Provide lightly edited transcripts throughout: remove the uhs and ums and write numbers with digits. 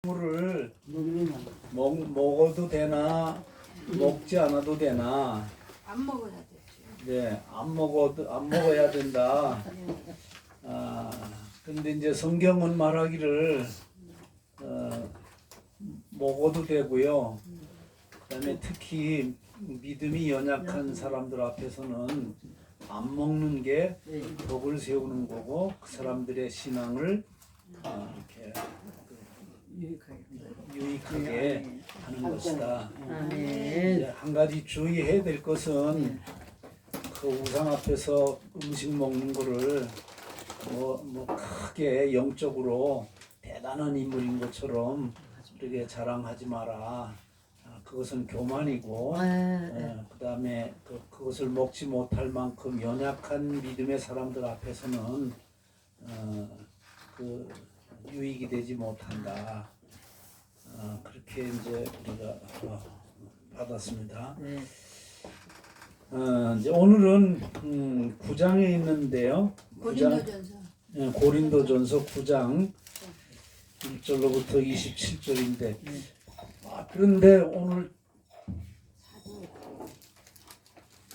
물을 먹어도 되나 먹지 않아도 되나? 안 먹어야 되지. 네, 안 먹어야 된다. 근데 이제 성경은 말하기를 먹어도 되고요. 그다음에 특히 믿음이 연약한 사람들 앞에서는 안 먹는 게 덕을 세우는 거고 그 사람들의 신앙을 이렇게 유익하게 하는 것이다. 이제 한 가지 주의해야 될 것은 그 우상 앞에서 음식 먹는 거를 뭐 크게 영적으로 대단한 인물인 것처럼 이렇게 자랑하지 마라. 그것은 교만이고, 그다음에 그것을 먹지 못할 만큼 연약한 믿음의 사람들 앞에서는 그 유익이 되지 못한다. 그렇게 이제 우리가 받았습니다. 이제 오늘은 9장에 있는데요. 고린도전서. 고린도전서 9장 1절로부터 27절인데 그런데 오늘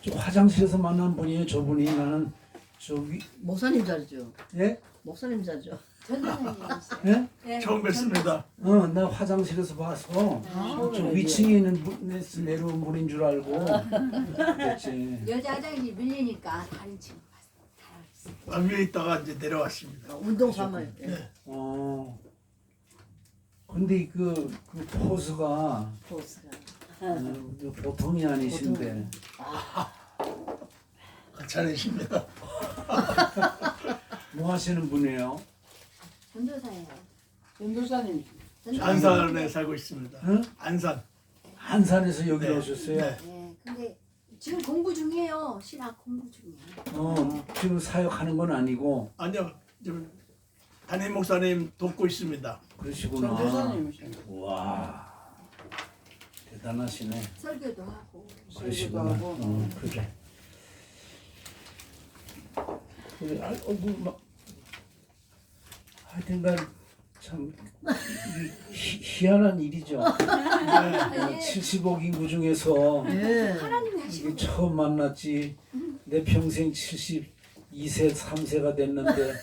저 화장실에서 만난 분이에요. 저분이 나는 저기 목사님 자리죠. 예? 목사님 자리죠. 전도사님이었어요. 예? 네, 처음 뵙습니다. 나 화장실에서 봐서 저 위층에 있는 내려온 분인 줄 알고 그랬지. 여자 화장실 밀리니까 다른 친구 갔어. 위에 있다가 이제 내려왔습니다. 운동 삼아. 근데 그 포스가 보스가. 보통이 아니신데 괜찮으십니다. 뭐 하시는 분이에요? 전도사예요. 전도사님. 안산에 살고 있습니다. 응? 안산. 한산에서 여기 네. 오셨어요? 네. 네, 근데 지금 공부 중이에요. 신학 공부 중이에요. 지금 사역하는 건 아니고 아니요, 지금 담임 목사님 돕고 있습니다. 그러시구나. 전도사님이시네. 와 대단하시네. 설교도 하고. 그러시구나. 그래. 그래. 뭐 하여튼간 참 희한한 일이죠. 70억 인구 중에서 하나님이 이게 하시고. 처음 만났지. 내 평생 72세, 3세가 됐는데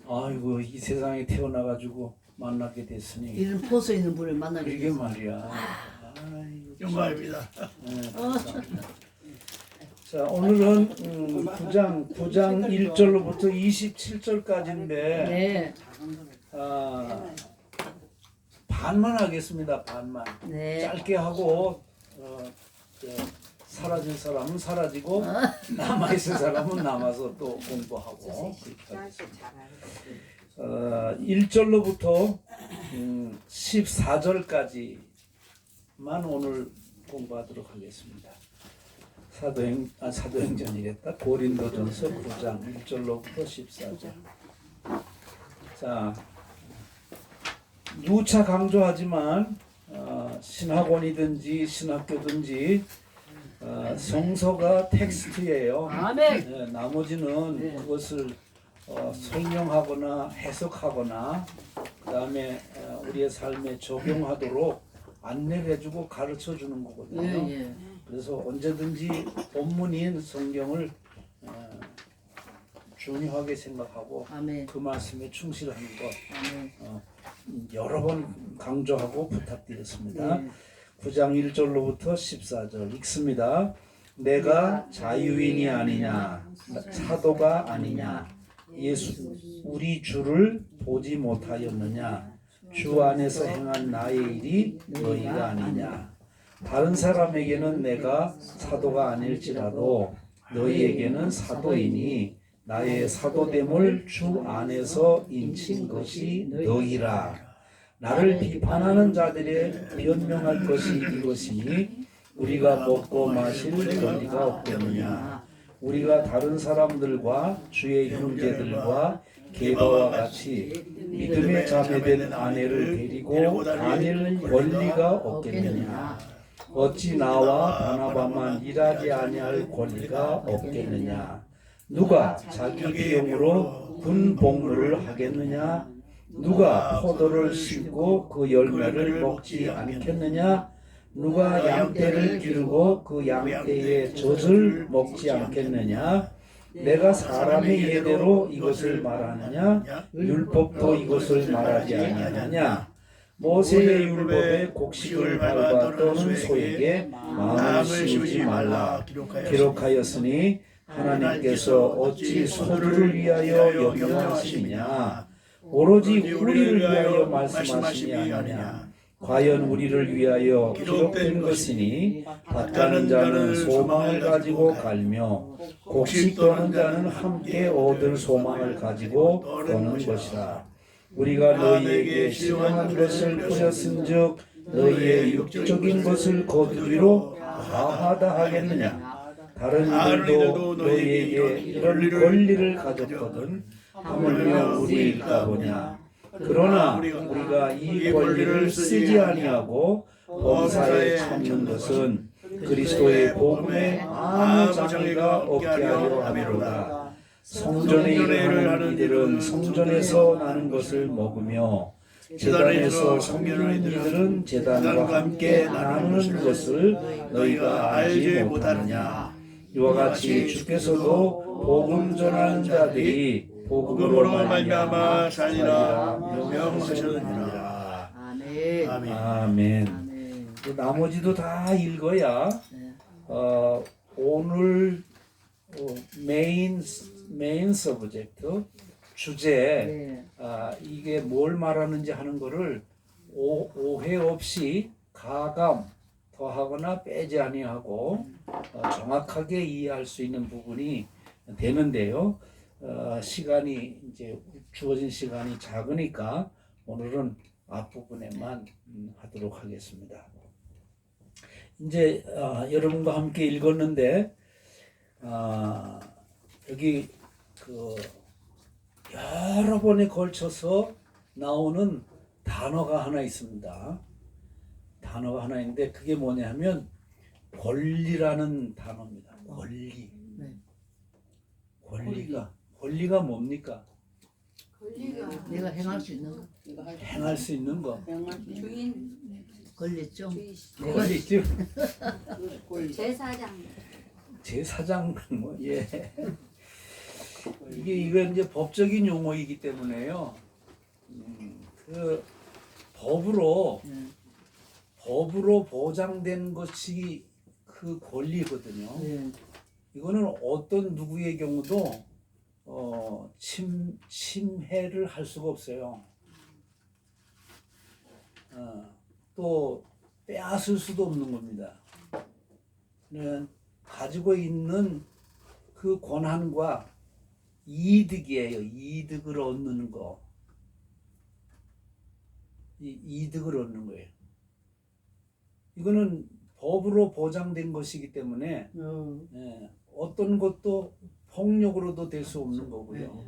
아이고 이 세상에 태어나가지고 만나게 됐으니 이런 포스 있는 분을 만나게 이게 됐어. 말이야. 아이고, 영광입니다. 네, 감사합니다. 자 오늘은 9장 1절로부터 27절까지인데 네. 반만 하겠습니다. 반만. 네. 짧게 하고 사라질 사람은 사라지고 남아있을 사람은 남아서 또 공부하고 그렇게 하겠습니다. 1절로부터 14절까지만 오늘 공부하도록 하겠습니다. 사도행전이랬다. 고린도전서 9장 1절로부터 14절. 자, 누차 강조하지만 신학원이든지 신학교든지 성서가 텍스트예요. 아멘. 네, 나머지는 그것을 설명하거나 해석하거나 그다음에 우리의 삶에 적용하도록 안내를 해주고 가르쳐 주는 거거든요. 예. 그래서 언제든지 본문인 성경을 중요하게 생각하고 아멘. 그 말씀에 충실하는 것 아멘. 여러 번 강조하고 부탁드렸습니다. 네. 9장 1절로부터 14절 읽습니다. 내가 자유인이 아니냐 사도가 아니냐 예수 우리 주를 보지 못하였느냐 주 안에서 행한 나의 일이 너희가 아니냐 다른 사람에게는 내가 사도가 아닐지라도 너희에게는 사도이니 나의 사도됨을 주 안에서 인친 것이 너희라. 나를 비판하는 자들의 변명할 것이 이것이니 우리가 먹고 마실 권리가 없겠느냐. 우리가 다른 사람들과 주의 형제들과 게바와 같이 믿음의 자매된 아내를 데리고 다닐 권리가 없겠느냐. 어찌 나와 바나바만 일하지 아니할 권리가 없겠느냐. 누가 자기 비용으로 군 복무를 하겠느냐? 누가 포도를 심고 그 열매를 먹지 않겠느냐? 누가 양떼를 기르고 그 양떼의 젖을 먹지 않겠느냐? 내가 사람의 예대로 이것을 말하느냐? 율법도 이것을 말하지 아니하느냐? 모세의 율법에 곡식을 밟아 떠는 소에게 마음을 씌우지 말라 기록하였으니 하나님께서 어찌 소들을 위하여 염려하시느냐? 오로지 우리를 위하여 말씀하시지 아니하냐? 과연 우리를 위하여 기록된 것이니 밭가는 자는 소망을 가지고 갈며 곡식 떠는 자는 함께 얻을 소망을 가지고 떠는 것이라. 우리가 너희에게 신령한 것을 뿌렸은즉 너희의 육적인 것을 거두기로 과하다 하겠느냐? 다른 이들도 너희에게 이런 권리를 가졌거든 하물며 우리일까 보냐? 그러나 우리가 이 권리를 쓰지 아니하고 범사에 참는 것은 그리스도의 복음에 아무 장애가 없게 하려 함이로다. 성전에 일을 하는 이들은 성전에서 나는 것을 먹으며 제단에서 섬기는 이들은 제단과 함께 나누는 것을 너희가 알지 못하느냐? 이와 같이 주께서도 복음 전하는 자들이 복음으로 말미암아 살리라 명하셨느니라. 아멘. 아멘. 아멘. 나머지도 다 읽어야 네. 오늘 메인 서브젝트 주제 네. 이게 뭘 말하는지 하는 거를 오해 없이 가감 더하거나 빼지 아니하고 정확하게 이해할 수 있는 부분이 되는데요. 시간이 이제 주어진 시간이 작으니까 오늘은 앞부분에만 하도록 하겠습니다. 이제 여러분과 함께 읽었는데 여기 그 여러 번에 걸쳐서 나오는 단어가 하나 있습니다. 단어가 하나 있는데 그게 뭐냐면 권리라는 단어입니다. 권리. 네. 권리가 뭡니까? 권리가 내가 행할 수 있는 거. 행할 수 있는 거. 주인 걸렸죠. 주인 권리죠. 제사장 제사장 뭐 예. 이건 이제 법적인 용어이기 때문에요. 그 법으로 보장된 것이 그 권리거든요. 네. 이거는 어떤 누구의 경우도 침해를 할 수가 없어요. 또 빼앗을 수도 없는 겁니다. 가지고 있는 그 권한과 이득이에요. 이득을 얻는 거. 이득을 얻는 거예요. 이거는 법으로 보장된 것이기 때문에 어떤 것도 폭력으로도 될 수 없는 거고요.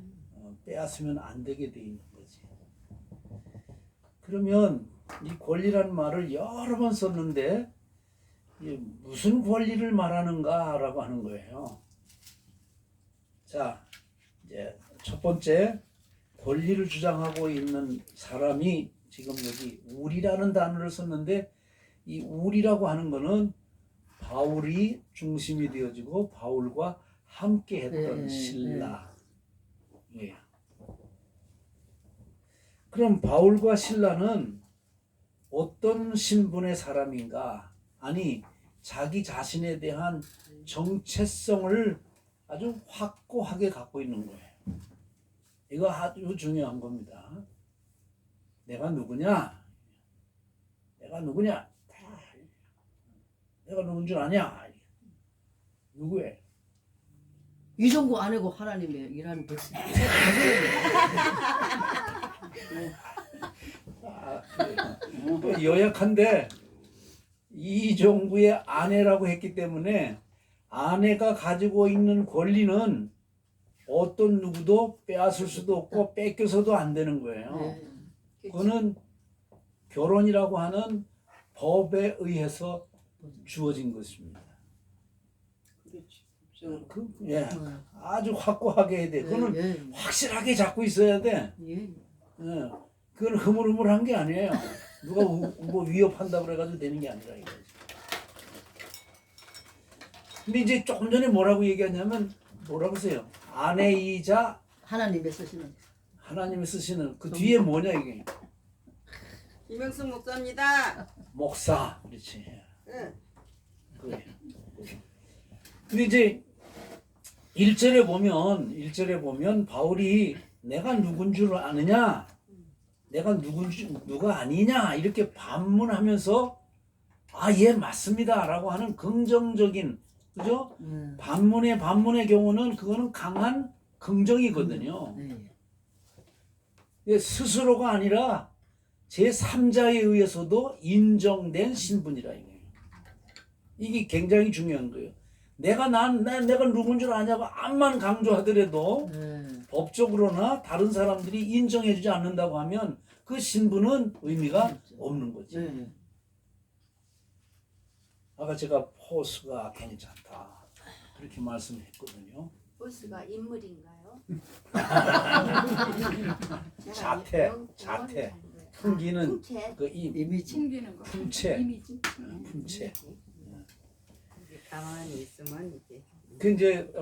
빼앗으면 안 되게 돼 있는 거지. 그러면 이 권리라는 말을 여러 번 썼는데 무슨 권리를 말하는가라고 하는 거예요. 자, 이제 첫 번째 권리를 주장하고 있는 사람이 지금 여기 우리라는 단어를 썼는데 이 우리라고 하는 거는 바울이 중심이 되어지고 바울과 함께 했던 신라. 예. 그럼 바울과 신라는 어떤 신분의 사람인가? 아니, 자기 자신에 대한 정체성을 아주 확고하게 갖고 있는 거예요. 이거 아주 중요한 겁니다. 내가 누구냐? 내가 누구냐? 내가 누군 줄 아냐? 누구예요? 이종구 안 하고 하나님의 일하는 백성. 여약한데 이종구의 아내라고 했기 때문에 아내가 가지고 있는 권리는 어떤 누구도 빼앗을 수도 없고 뺏겨서도 안 되는 거예요. 그거는 결혼이라고 하는 법에 의해서 주어진 것입니다. 예, 아주 확고하게 해야 돼. 그거는 확실하게 잡고 있어야 돼. 그건 흐물흐물한 게 아니에요. 누가 뭐 위협한다고 그래가지고 되는 게 아니라 이거지. 근데 이제 조금 전에 뭐라고 얘기하냐면 뭐라고 써요? 아내이자 하나님의 쓰시는 하나님이 쓰시는 그 뒤에 뭐냐 이게? 김영숙 목사입니다. 목사. 그렇지. 응. 그래. 근데 이제 1절에 보면 바울이 내가 누군 줄 아느냐? 내가 누가 아니냐? 이렇게 반문하면서 아, 예, 맞습니다라고 하는 긍정적인, 그죠? 반문의 경우는 그거는 강한 긍정이거든요. 스스로가 아니라 제3자에 의해서도 인정된 신분이라 이거예요. 이게 굉장히 중요한 거예요. 내가 누군 줄 아냐고 암만 강조하더라도 법적으로나 다른 사람들이 인정해주지 않는다고 하면 그 신분은 의미가 없는 거지. 아까 제가 포스가 괜찮다 그렇게 말씀했거든요. 보스가 인물인가요? 자태. 풍기는 풍채. 그 이미지. 풍기는 거. 품체. 이미지. 품체. 가만히 있으면 이제 그 이제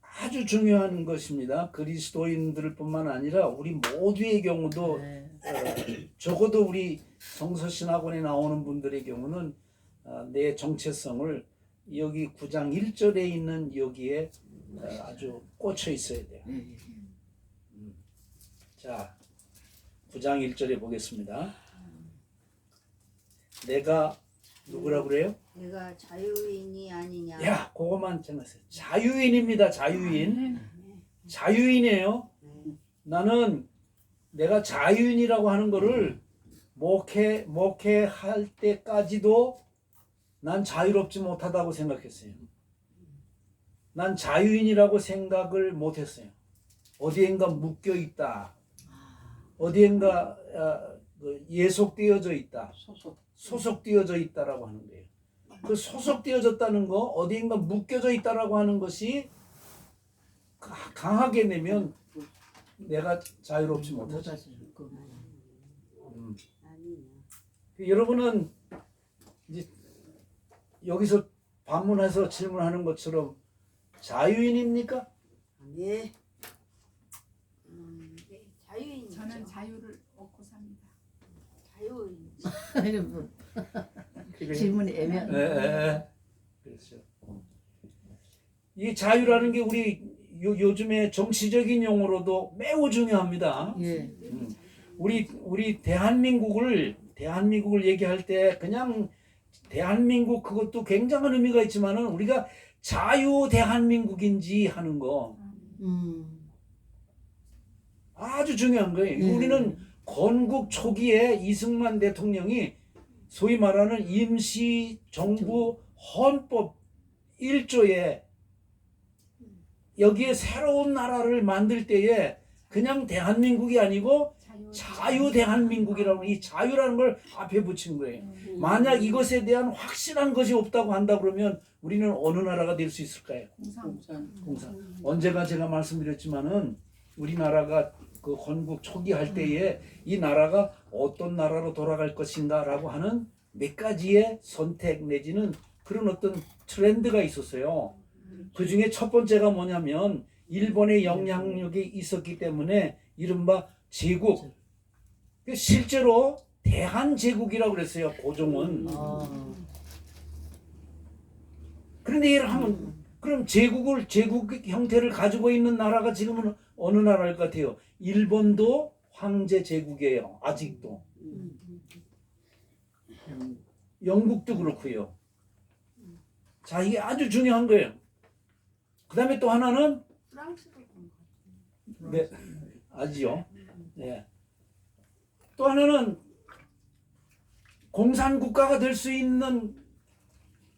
아주 중요한 것입니다. 그리스도인들뿐만 아니라 우리 모두의 경우도 적어도 우리 성서신학원에 나오는 분들의 경우는 내 정체성을 여기 9장 1절에 있는 여기에 아주 꽂혀 있어야 돼요. 자, 9장 1절에 보겠습니다. 내가 누구라고 그래요? 내가 자유인이 아니냐. 야, 그거만 정했어요. 자유인입니다. 자유인. 자유인이에요. 나는 내가 자유인이라고 하는 거를 목회할 때까지도 난 자유롭지 못하다고 생각했어요. 난 자유인이라고 생각을 못했어요. 어디엔가 묶여 있다. 어디엔가 예속되어져 있다. 소속되어져 있다라고 하는 거예요. 그 소속되어졌다는 거, 어디인가 묶여져 있다라고 하는 것이 강하게 내면 내가 자유롭지 못하죠. 여러분은 이제 여기서 반문해서 질문하는 것처럼 자유인입니까? 예. 네, 자유인. 저는 자유를 얻고 삽니다. 자유인. 질문이 애매한. 그렇죠. 이 자유라는 게 우리 요즘에 정치적인 용어로도 매우 중요합니다. 우리 대한민국을 얘기할 때 그냥 대한민국 그것도 굉장한 의미가 있지만은 우리가 자유 대한민국인지 하는 거 아주 중요한 거예요. 우리는 건국 초기에 이승만 대통령이 소위 말하는 임시정부 헌법 1조에 여기에 새로운 나라를 만들 때에 그냥 대한민국이 아니고 자유 대한민국이라고 이 자유라는 걸 앞에 붙인 거예요. 만약 이것에 대한 확실한 것이 없다고 한다 그러면 우리는 어느 나라가 될 수 있을까요? 공산. 언제가 제가 말씀드렸지만은 우리나라가 그 건국 초기 할 때에 이 나라가 어떤 나라로 돌아갈 것인가라고 하는 몇 가지의 선택 내지는 그런 어떤 트렌드가 있었어요. 그 중에 첫 번째가 뭐냐면 일본의 영향력이 있었기 때문에 이른바 제국. 실제로 대한제국이라고 그랬어요. 고종은. 그런데 얘를 하면 그럼 제국 형태를 가지고 있는 나라가 지금은 어느 나라일 것 같아요? 일본도 황제 제국이에요. 아직도. 영국도 그렇고요. 자, 이게 아주 중요한 거예요. 그 다음에 또 하나는 프랑스도 네, 아지요. 네. 또 하나는 공산국가가 될 수 있는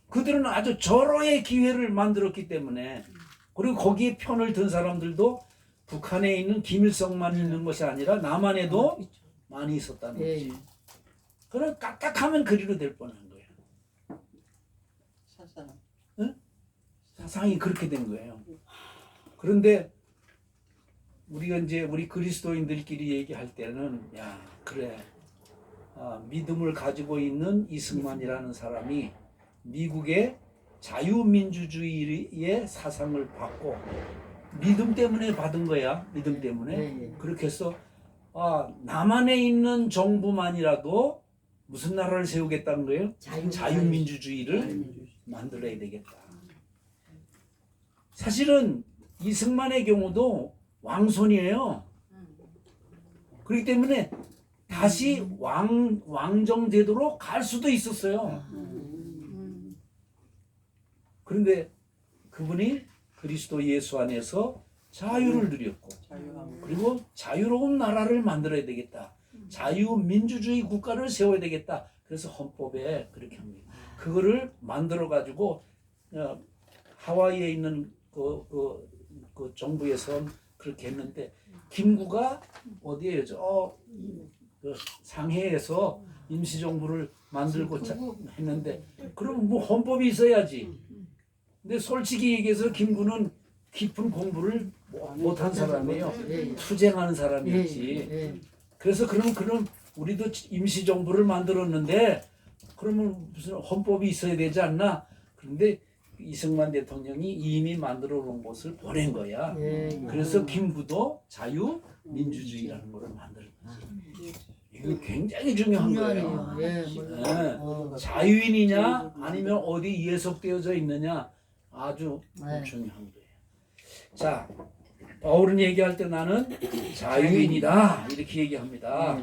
그들은 아주 절호의 기회를 만들었기 때문에 그리고 거기에 편을 든 사람들도 북한에 있는 김일성만 있는 것이 아니라 남한에도 많이 있었다는 거죠. 그럼 까딱하면 그리로 될 뻔한 거예요. 사상이 그렇게 된 거예요. 그런데 우리가 이제 우리 그리스도인들끼리 얘기할 때는 야 그래 믿음을 가지고 있는 이승만이라는 사람이 미국의 자유민주주의의 사상을 받고 믿음 때문에 받은 거야. 믿음 때문에. 네. 그렇게 해서 남한에 있는 정부만이라도 무슨 나라를 세우겠다는 거예요? 자유민주주의를 만들어야 되겠다. 사실은 이승만의 경우도 왕손이에요. 그렇기 때문에 다시 왕정 제도로 갈 수도 있었어요. 그런데 그분이 그리스도 예수 안에서 자유를 누렸고 그리고 자유로운 나라를 만들어야 되겠다. 자유민주주의 국가를 세워야 되겠다. 그래서 헌법에 그렇게 합니다. 그거를 만들어 가지고 하와이에 있는 그 정부에서 그렇게 했는데 김구가 어디에요? 그 상해에서 임시정부를 만들고 했는데 그럼 뭐 헌법이 있어야지. 근데 솔직히 얘기해서 김구는 깊은 공부를 못한 사람이에요. 투쟁하는 사람이었지. 그래서 그럼 우리도 임시정부를 만들었는데 그러면 무슨 헌법이 있어야 되지 않나? 그런데 이승만 대통령이 이미 만들어 놓은 것을 보낸 거야. 그래서 김구도 자유민주주의라는 것을 만든 거지. 이거 굉장히 중요한 거예요. 자유인이냐 아니면 어디 예속되어져 있느냐 아주 중요한 거예요. 자, 바울은 얘기할 때 나는 자유인이다 이렇게 얘기합니다.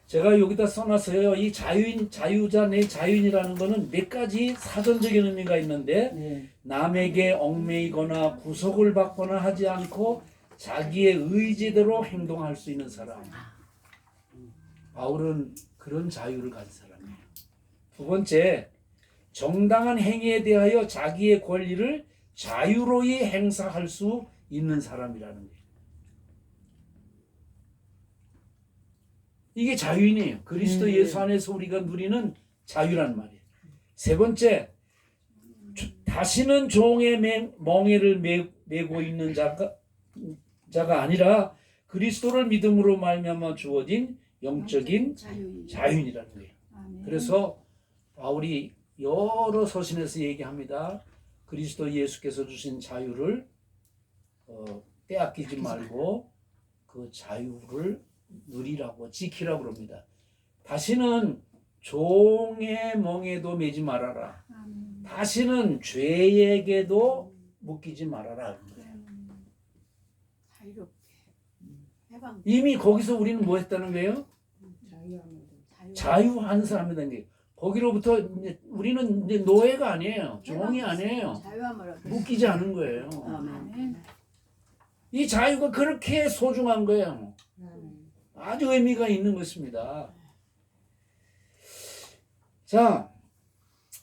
제가 여기다 써놨어요. 이 자유자, 내 자유인이라는 거는 몇 가지 사전적인 의미가 있는데 남에게 얽매이거나 구속을 받거나 하지 않고 자기의 의지대로 행동할 수 있는 사람. 바울은 그런 자유를 가진 사람이에요. 두 번째, 정당한 행위에 대하여 자기의 권리를 자유로이 행사할 수 있는 사람이라는 거예요. 이게 자유인이에요. 그리스도 예수 안에서 우리가 누리는 자유란 말이에요. 세 번째, 다시는 종의 멍에를 메고 있는 자가 아니라 그리스도를 믿음으로 말미암아 주어진 영적인 자유인이라는 거예요. 그래서 바울이 여러 서신에서 얘기합니다. 그리스도 예수께서 주신 자유를 빼앗기지 말고 그 자유를 누리라고 지키라고 그럽니다. 다시는 종의 멍에도 매지 말아라. 다시는 죄에게도 묶이지 말아라. 자유롭게 해방. 이미 거기서 우리는 뭐 했다는 거예요? 자유한 사람이 된 게. 거기로부터 이제 우리는 이제 노예가 아니에요. 종이 아니에요. 자유함을 묶이지 않은 거예요. 아멘. 이 자유가 그렇게 소중한 거예요. 아주 의미가 있는 것입니다. 자,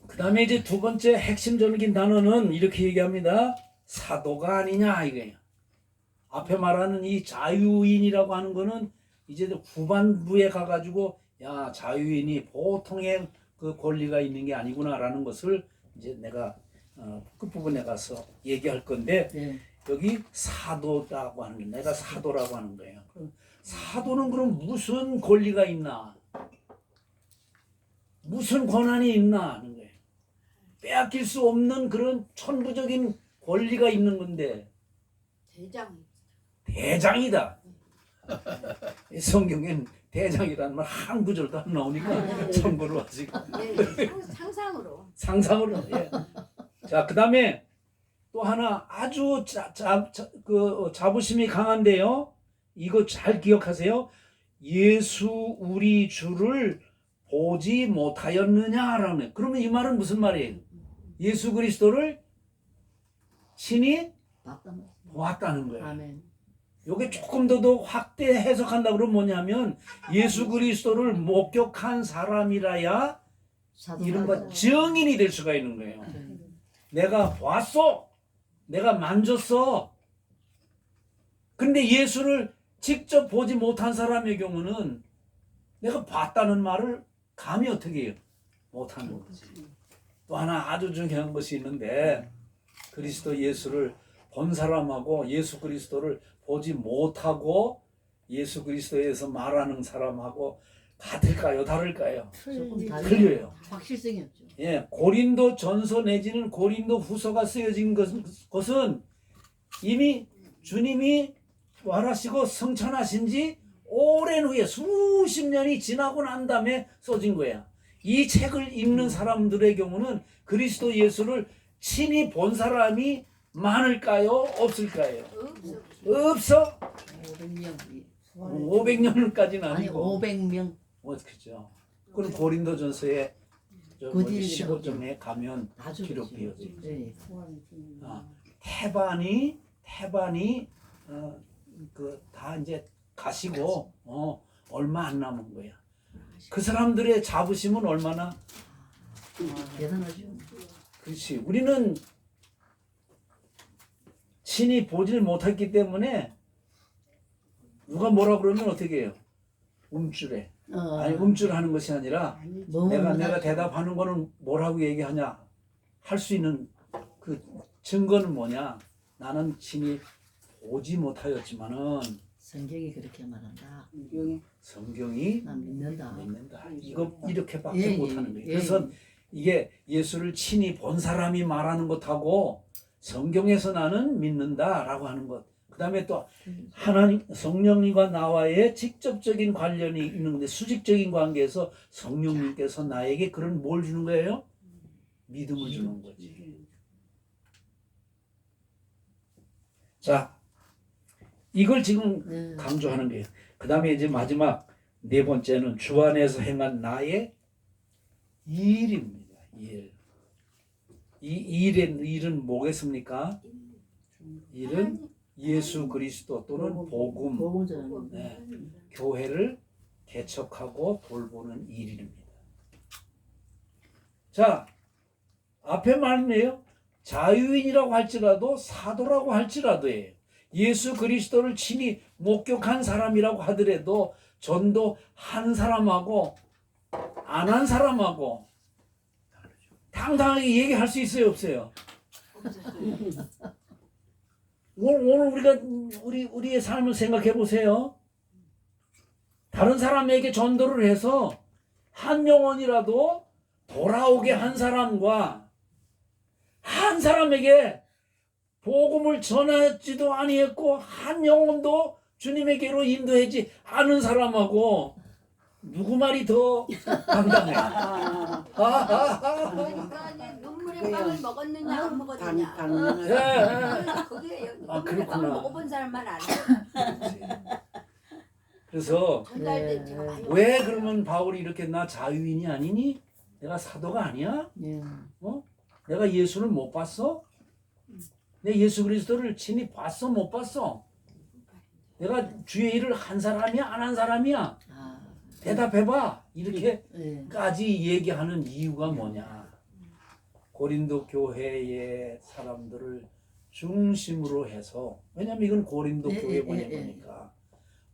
그 다음에 이제 두 번째 핵심적인 단어는 이렇게 얘기합니다. 사도가 아니냐 이거예요. 앞에 말하는 이 자유인이라고 하는 거는 이제 후반부에 가가지고 야 자유인이 보통의 그 권리가 있는 게 아니구나라는 것을 이제 내가 끝부분에 가서 얘기할 건데 여기 사도라고 하는 게 내가 사도라고 하는 거예요. 사도는 그럼 무슨 권리가 있나? 무슨 권한이 있나 하는 거예요. 빼앗길 수 없는 그런 천부적인 권리가 있는 건데 대장이다. 성경엔 대장이라는 말 한 구절도 안 나오니까 참고로 하시고. 상상으로. 예. 자, 그 다음에 또 하나 아주 자부심이 강한데요. 이거 잘 기억하세요. 예수 우리 주를 보지 못하였느냐라는 거예요. 그러면 이 말은 무슨 말이에요? 예수 그리스도를 친히 보았다는 거예요. 아멘. 이게 조금 더 확대 해석한다 그러면 뭐냐면 예수 그리스도를 목격한 사람이라야 이른바 증인이 될 수가 있는 거예요. 내가 봤어. 내가 만졌어. 근데 예수를 직접 보지 못한 사람의 경우는 내가 봤다는 말을 감히 어떻게 해요? 못하는 거지. 또 하나 아주 중요한 것이 있는데 그리스도 예수를 본 사람하고 예수 그리스도를 보지 못하고 예수 그리스도에서 말하는 사람하고 같을까요? 다를까요? 조금 틀려요. 확실성이 없죠. 예, 고린도 전서 내지는 고린도 후서가 쓰여진 것은 이미 주님이 부활하시고 성천하신 지 오랜 후에 수십 년이 지나고 난 다음에 써진 거야. 이 책을 읽는 사람들의 경우는 그리스도 예수를 친히 본 사람이 많을까요? 없을까요? 없어. 500명. 500년까지는 아니 아니고. 500명. 그렇죠. 그럼 고린도전서에 그 뒤에 15장에 가면 아주 기록되어져 있죠. 네. 태반이 그 다 이제 가시고 얼마 안 남은 거야. 그 사람들의 자부심은 얼마나. 대단하죠. 그렇지. 우리는 친히 보질 못했기 때문에 누가 뭐라 그러면 어떻게 해요? 움찔해. 아니 움찔하는 것이 아니라 내가 대답하는 거는 뭐라고 얘기하냐 할 수 있는 그 증거는 뭐냐? 나는 친히 보지 못하였지만은 성경이 그렇게 말한다. 성경이 난 믿는다. 이거 이렇게밖에 예, 못하는 거예요. 예, 그래서 이게 예수를 친히 본 사람이 말하는 것하고 성경에서 나는 믿는다라고 하는 것. 그다음에 또 하나님 성령님과 나와의 직접적인 관련이 있는 건데 수직적인 관계에서 성령님께서 나에게 그런 뭘 주는 거예요? 믿음을 주는 거지. 자, 이걸 지금 강조하는 거예요. 그다음에 이제 마지막 네 번째는 주 안에서 행한 나의 일입니다. 일. 이 일은 뭐겠습니까? 일은 예수 그리스도 또는 복음, 복음 전하는 네, 교회를 개척하고 돌보는 일입니다. 자, 앞에 말이네요. 자유인이라고 할지라도 사도라고 할지라도예요. 예수 그리스도를 친히 목격한 사람이라고 하더라도 전도 한 사람하고 안 한 사람하고 당당하게 얘기할 수 있어요, 없어요? 오늘 우리의 삶을 생각해 보세요. 다른 사람에게 전도를 해서 한 영혼이라도 돌아오게 한 사람과 한 사람에게 복음을 전하지도 아니했고 한 영혼도 주님에게로 인도하지 않은 사람하고 누구 말이 더 당당해? 그러니까 이제 눈물의 빵을 먹었느냐 안 먹었느냐. 그게 눈물의 빵을 먹어본 사람만 알아. 그래서 전달된 제가 많이 왜 그러면 바울이 이렇게 나 자유인이 아니니? 내가 사도가 아니야? 내가 예수를 못 봤어? 내 예수 그리스도를 친히 봤어 못 봤어? 내가 주의 일을 한 사람이야 안 한 사람이야? 대답해봐. 이렇게까지 얘기하는 이유가 뭐냐? 고린도 교회의 사람들을 중심으로 해서, 왜냐면 이건 고린도 교회 보내니까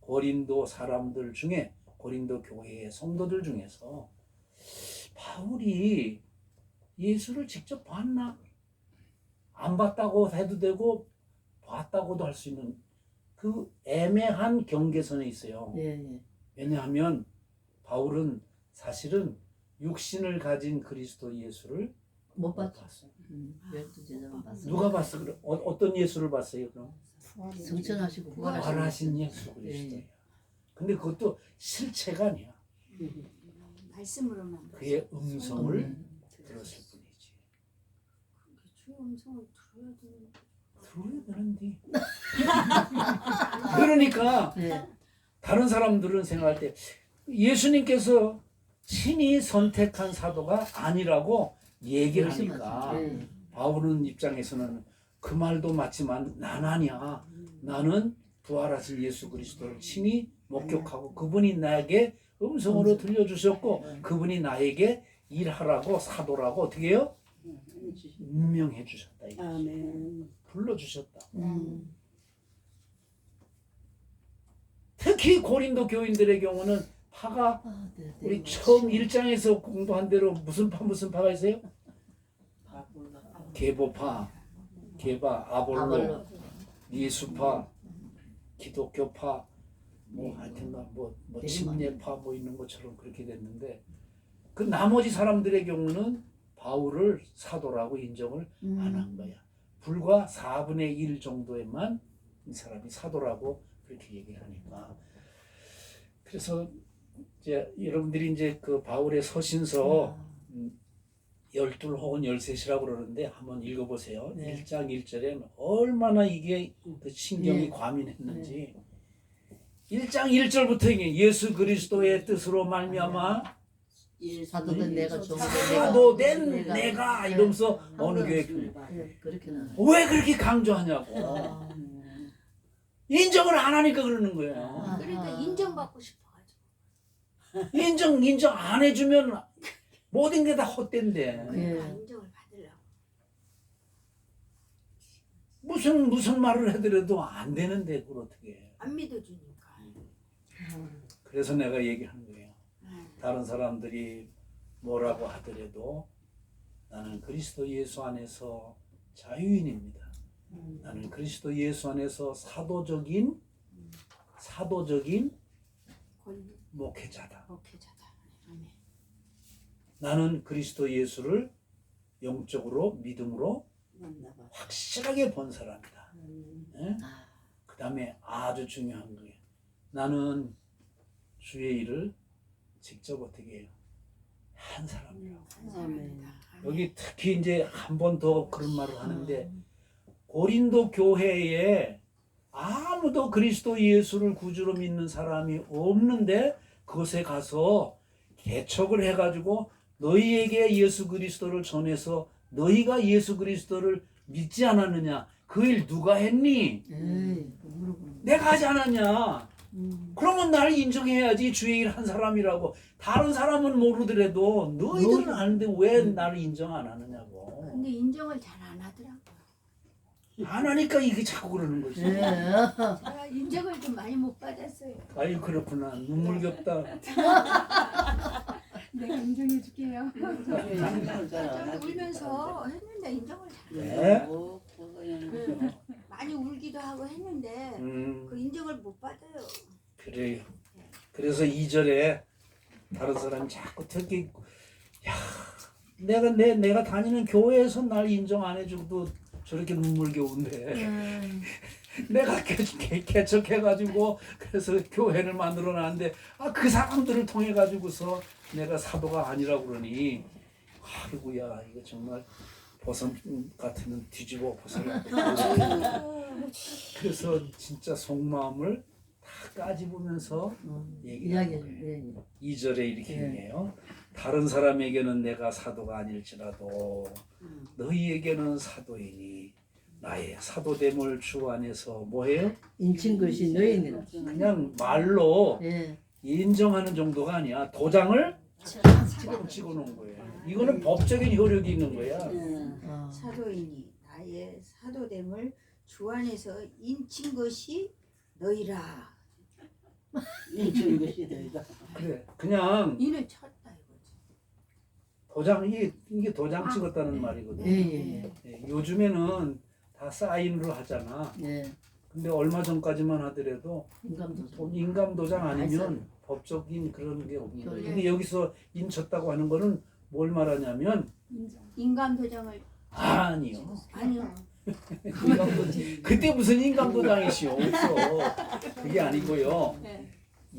고린도 사람들 중에 고린도 교회의 성도들 중에서 바울이 예수를 직접 봤나? 안 봤다고 해도 되고 봤다고도 할 수 있는 그 애매한 경계선에 있어요. 왜냐하면 바울은 사실은 육신을 가진 그리스도 예수를 못 봤어요. 12제자만 봤어요. 누가 봤어? 그럼 어떤 예수를 봤어요? 그럼 성천하시고 부활하신 예수 그리스도야. 근데 그것도 실체가 아니야. 말씀으로만 그의 음성을 들었을 뿐이지. 주의 음성을 들어야 되는. 들어야 되는데. 그러니까 다른 사람들은 생각할 때 예수님께서 친히 선택한 사도가 아니라고 얘기를 하니까 바울은 입장에서는 그 말도 맞지만 난 아니야. 나는 부활하신 예수 그리스도를 친히 목격하고 그분이 나에게 음성으로 들려주셨고 그분이 나에게 일하라고 사도라고 어떻게 해요? 임명해 주셨다. 불러주셨다. 특히 고린도 교인들의 경우는 파가 우리 처음 1장에서 공부한 대로 무슨 파가 있어요? 계보파, 개바, 아볼로, 아볼로. 예수파, 기독교파, 뭐 하여튼간 뭐 되게 침례파 뭐 있는 것처럼 그렇게 됐는데 그 나머지 사람들의 경우는 바울을 사도라고 인정을 안 한 거야. 불과 4분의 1 정도에만 이 사람이 사도라고 그렇게 얘기를 하니까. 그래서 이제 여러분들이 이제 그 바울의 서신서 12 혹은 13이라고 그러는데 한번 읽어보세요. 네. 1장 1절에는 얼마나 이게 그 신경이 네. 과민했는지. 1장 1절부터 이게 예수 그리스도의 뜻으로 말미암아 사도된 내가 사도된 내가 이러면서 어느 교회 그렇게 나. 왜 그렇게 강조하냐고. 인정을 안 하니까 그러는 거예요. 그러니까 인정받고 싶어가지고. 인정 안 해주면 모든 게 다 헛된데. 예. 인정을 받으려고. 무슨 말을 해드려도 안 되는데 그걸 어떻게 해. 안 믿어주니까. 그래서 내가 얘기하는 거예요. 다른 사람들이 뭐라고 하더라도 나는 그리스도 예수 안에서 자유인입니다. 나는 그리스도 예수 안에서 사도적인 권리 목회자다. 목회자다. 아멘. 나는 그리스도 예수를 영적으로 믿음으로 확실하게 본 사람이다. 그 다음에 아주 중요한 거예요. 나는 주의 일을 직접 어떻게 해요? 한 사람이라고. 한 사람이다. 여기 특히 이제 한 번 더 그런 말을 하는데 고린도 교회에 아무도 그리스도 예수를 구주로 믿는 사람이 없는데 그곳에 가서 개척을 해가지고 너희에게 예수 그리스도를 전해서 너희가 예수 그리스도를 믿지 않았느냐? 그 일 누가 했니? 내가 하지 않았냐? 그러면 나를 인정해야지 주의 일 한 사람이라고. 다른 사람은 모르더라도 너희들은 아는데 왜 나를 인정 안 하느냐고. 근데 인정을 잘 안 하더라고요. 안 하니까 이게 자꾸 그러는 거지. 제가 인정을 좀 많이 못 받았어요. 아유 그렇구나. 눈물겹다. 내가 인정해 줄게요. 좀 울면서 했는데 인정을 잘. 네? 많이 울기도 하고 했는데 그 인정을 못 받아요. 그래요. 그래서 2절에 다른 사람이 자꾸 특히 야 내가 다니는 교회에서 날 인정 안 해줘도 저렇게 눈물겨운데 내가 개척해가지고 그래서 교회를 만들어놨는데 그 사람들을 통해 가지고서 내가 사도가 아니라고 그러니 아이고야 이거 정말 버섯 같으면 뒤집어 버섯을 그래서 진짜 속마음을 다 까집으면서 얘기하는 거예요. 2절에 이렇게 얘기해요. 다른 사람에게는 내가 사도가 아닐지라도 너희에게는 사도이니 나의 사도됨을 주 안에서 뭐해요? 인친 것이 너희는 그냥 말로 인정하는 정도가 아니야. 도장을 찍어놓은 거예요. 이거는 법적인 효력이 있는 거야. 사도이니 나의 사도됨을 주 안에서 인친 것이 너희라. 인친 것이 너희다. 그래, 그냥 이는 쳤다 이거지. 도장 이게 도장 찍었다는 말이거든. 요즘에는 다 사인으로 하잖아. 근데 얼마 전까지만 하더라도 인감 도장 아니면 법적인 그런 게 없는 거예요. 근데 여기서 인쳤다고 하는 거는 뭘 말하냐면 인감 도장을 아니요. 아니요. 그때 무슨 인감 도장이시오? 없어. 그게 아니고요.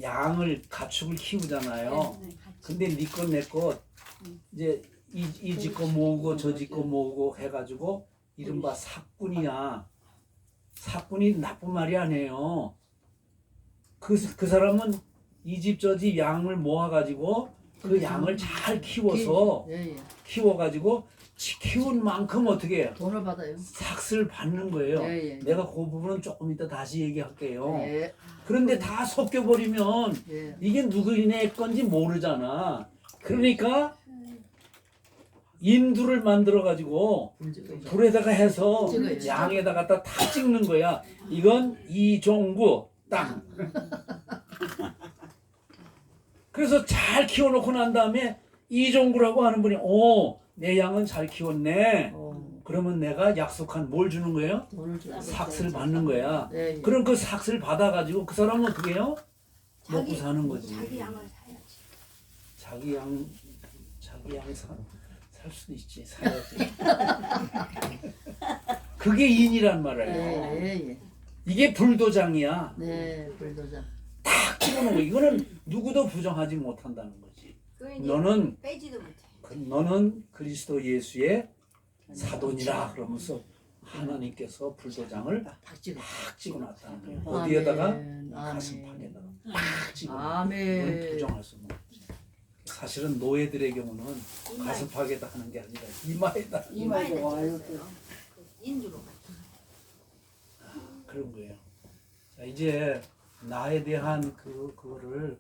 양을 가축을 키우잖아요. 근데 네 것 내 것 이제 이 집 거 모으고 저 집 거 모으고 해가지고 이른바 삭군이야. 삭군이 나쁜 말이 아니에요. 그 사람은 이 집 저 집 양을 모아가지고 그 양을 잘 키워서 키워가지고 키운 만큼 어떻게 해요? 돈을 받아요. 삭스를 받는 거예요. 내가 그 부분은 조금 이따 다시 얘기할게요. 그런데 다 섞여버리면 이게 누구네 건지 모르잖아. 그러니까 인두를 만들어가지고 불에다가 해서 양에다가 딱 찍는 거야. 이건 이종구 땅. 그래서 잘 키워놓고 난 다음에 이종구라고 하는 분이 내 양은 잘 키웠네. 그러면 내가 약속한 뭘 주는 거예요? 돈을 주고. 삭스를 받는 거야. 네, 예. 그럼 그 삭스를 받아가지고 그 사람은 어떻게 해요? 먹고 사는 거지. 자기 양을 사야지. 자기 양 살 수도 있지. 사야지. 그게 인이란 말이에요. 예, 예. 이게 불도장이야. 네, 불도장. 딱 집어넣은 거. 이거는 누구도 부정하지 못한다는 거지. 그 이제 너는 빼지도 못해. 너는 그리스도 예수의 사돈이라 그러면서 하나님께서 불도장을 딱 찍어. 딱 찍어놨다는 거예요. 어디에다가? 아멘, 가슴팍에다가 아멘. 딱 찍어. 이건 아멘. 부정할 수 없는 거지. 사실은 노예들의 경우는 가슴팍에다 하는 게 아니라 이마에다 이마에다 이마에다 와요. 찍었어요. 그 인주로. 그런 거예요. 자, 이제 나에 대한 그거를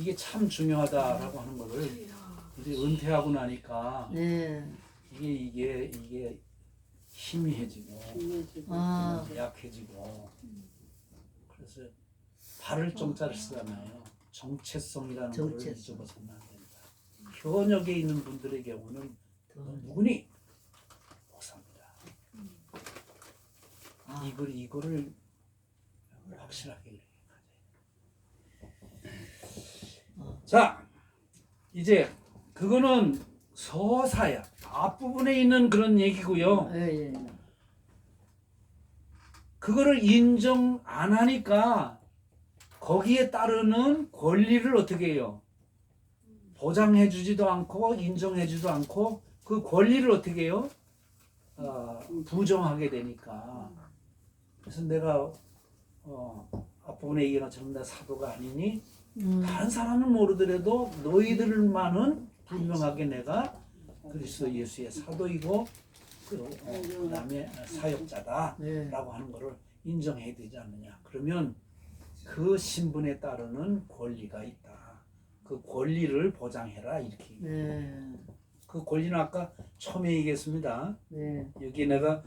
이게 참 중요하다라고 하는 거를 이제 은퇴하고 나니까 네. 이게 희미해지고 아, 약해지고 그래서 발을 정자를 쓰잖아요. 정체성이라는 거를 정체성. 잊어버리면 안 된다. 현역에 있는 분들의 경우는 누구니? 목사입니다. 아. 이거를 확실하게 자, 이제 그거는 서사야. 앞부분에 있는 그런 얘기고요. 예, 예. 그거를 인정 안 하니까 거기에 따르는 권리를 어떻게 해요? 보장해주지도 않고 인정해주지도 않고 그 권리를 어떻게 해요? 부정하게 되니까. 그래서 내가 앞부분에 얘기한 것처럼 나 사도가 아니니 다른 사람은 모르더라도 너희들만은 분명하게 내가 그리스도 예수의 사도이고 그다음에 사역자다라고 네. 하는 것을 인정해야 되지 않느냐. 그러면 그 신분에 따르는 권리가 있다. 그 권리를 보장해라 이렇게. 네. 그 권리는 아까 처음에 얘기했습니다. 네. 여기 내가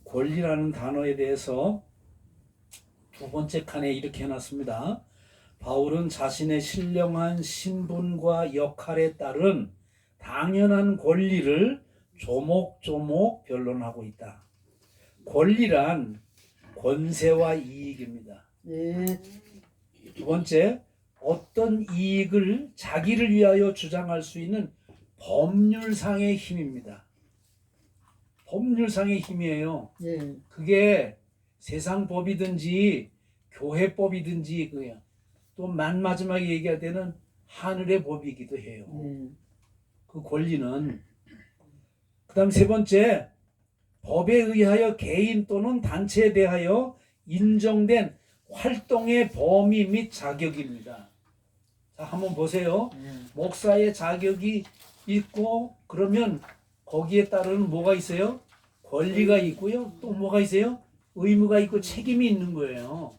권리라는 단어에 대해서 두 번째 칸에 이렇게 해놨습니다. 바울은 자신의 신령한 신분과 역할에 따른 당연한 권리를 조목조목 변론하고 있다. 권리란 권세와 이익입니다. 네. 두 번째, 어떤 이익을 자기를 위하여 주장할 수 있는 법률상의 힘입니다. 법률상의 힘이에요. 네. 그게 세상 법이든지 교회법이든지 그냥 또 맨 마지막에 얘기할 때는 하늘의 법이기도 해요. 네. 그 권리는 그다음 세 번째 법에 의하여 개인 또는 단체에 대하여 인정된 활동의 범위 및 자격입니다. 자, 한번 보세요. 네. 목사의 자격이 있고 그러면 거기에 따르는 뭐가 있어요? 권리가 있고요. 또 뭐가 있어요? 의무가 있고 책임이 있는 거예요.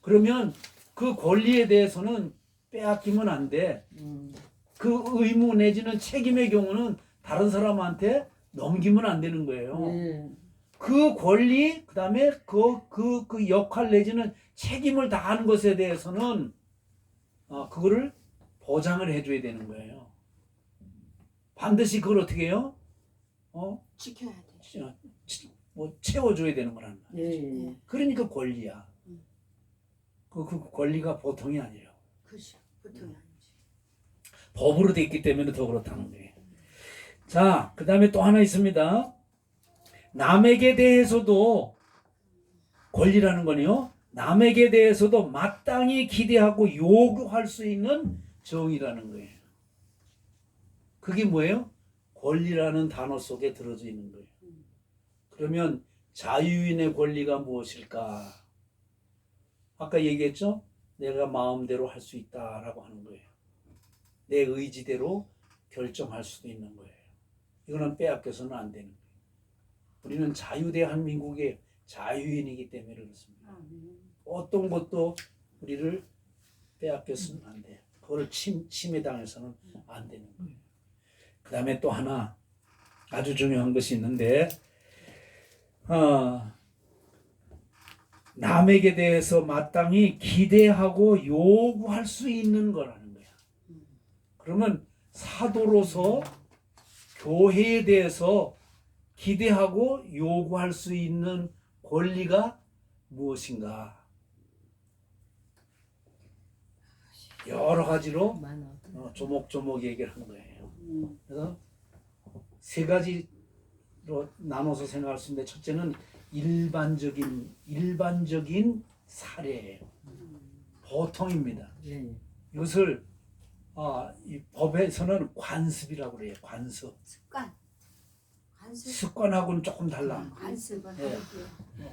그러면 그 권리에 대해서는 빼앗기면 안 돼. 그 의무 내지는 책임의 경우는 다른 사람한테 넘기면 안 되는 거예요. 네. 그 권리, 그다음에 그 역할 내지는 책임을 다하는 것에 대해서는 그거를 보장을 해줘야 되는 거예요. 반드시 그걸 어떻게 해요? 지켜야 돼. 채워줘야 되는 거란 말이에요. 네. 그러니까 권리야. 그 권리가 보통이 아니에요. 그렇죠. 보통이 아니지. 법으로 돼 있기 때문에 더 그렇다는 거예요. 자, 그 다음에 또 하나 있습니다. 남에게 대해서도 권리라는 거는요. 남에게 대해서도 마땅히 기대하고 요구할 수 있는 정의라는 거예요. 그게 뭐예요? 권리라는 단어 속에 들어져 있는 거예요. 그러면 자유인의 권리가 무엇일까? 아까 얘기했죠? 내가 마음대로 할 수 있다라고 하는 거예요. 내 의지대로 결정할 수도 있는 거예요. 이거는 빼앗겨서는 안 되는 거예요. 우리는 자유대한민국의 자유인이기 때문에 그렇습니다. 어떤 것도 우리를 빼앗겨서는 안 돼요. 그걸 침해당해서는 안 되는 거예요. 그 다음에 또 하나 아주 중요한 것이 있는데 남에게 대해서 마땅히 기대하고 요구할 수 있는 거라는 거야. 그러면 사도로서 교회에 대해서 기대하고 요구할 수 있는 권리가 무엇인가? 여러 가지로 많아. 조목조목 얘기를 한 거예요. 그래서 세 가지로 나눠서 생각할 수 있는데, 첫째는 일반적인 사례예요. 보통입니다. 예. 이것을 이 법에서는 관습이라고 그래요. 관습. 관습. 습관하고는 조금 달라. 관습은 예. 하고요.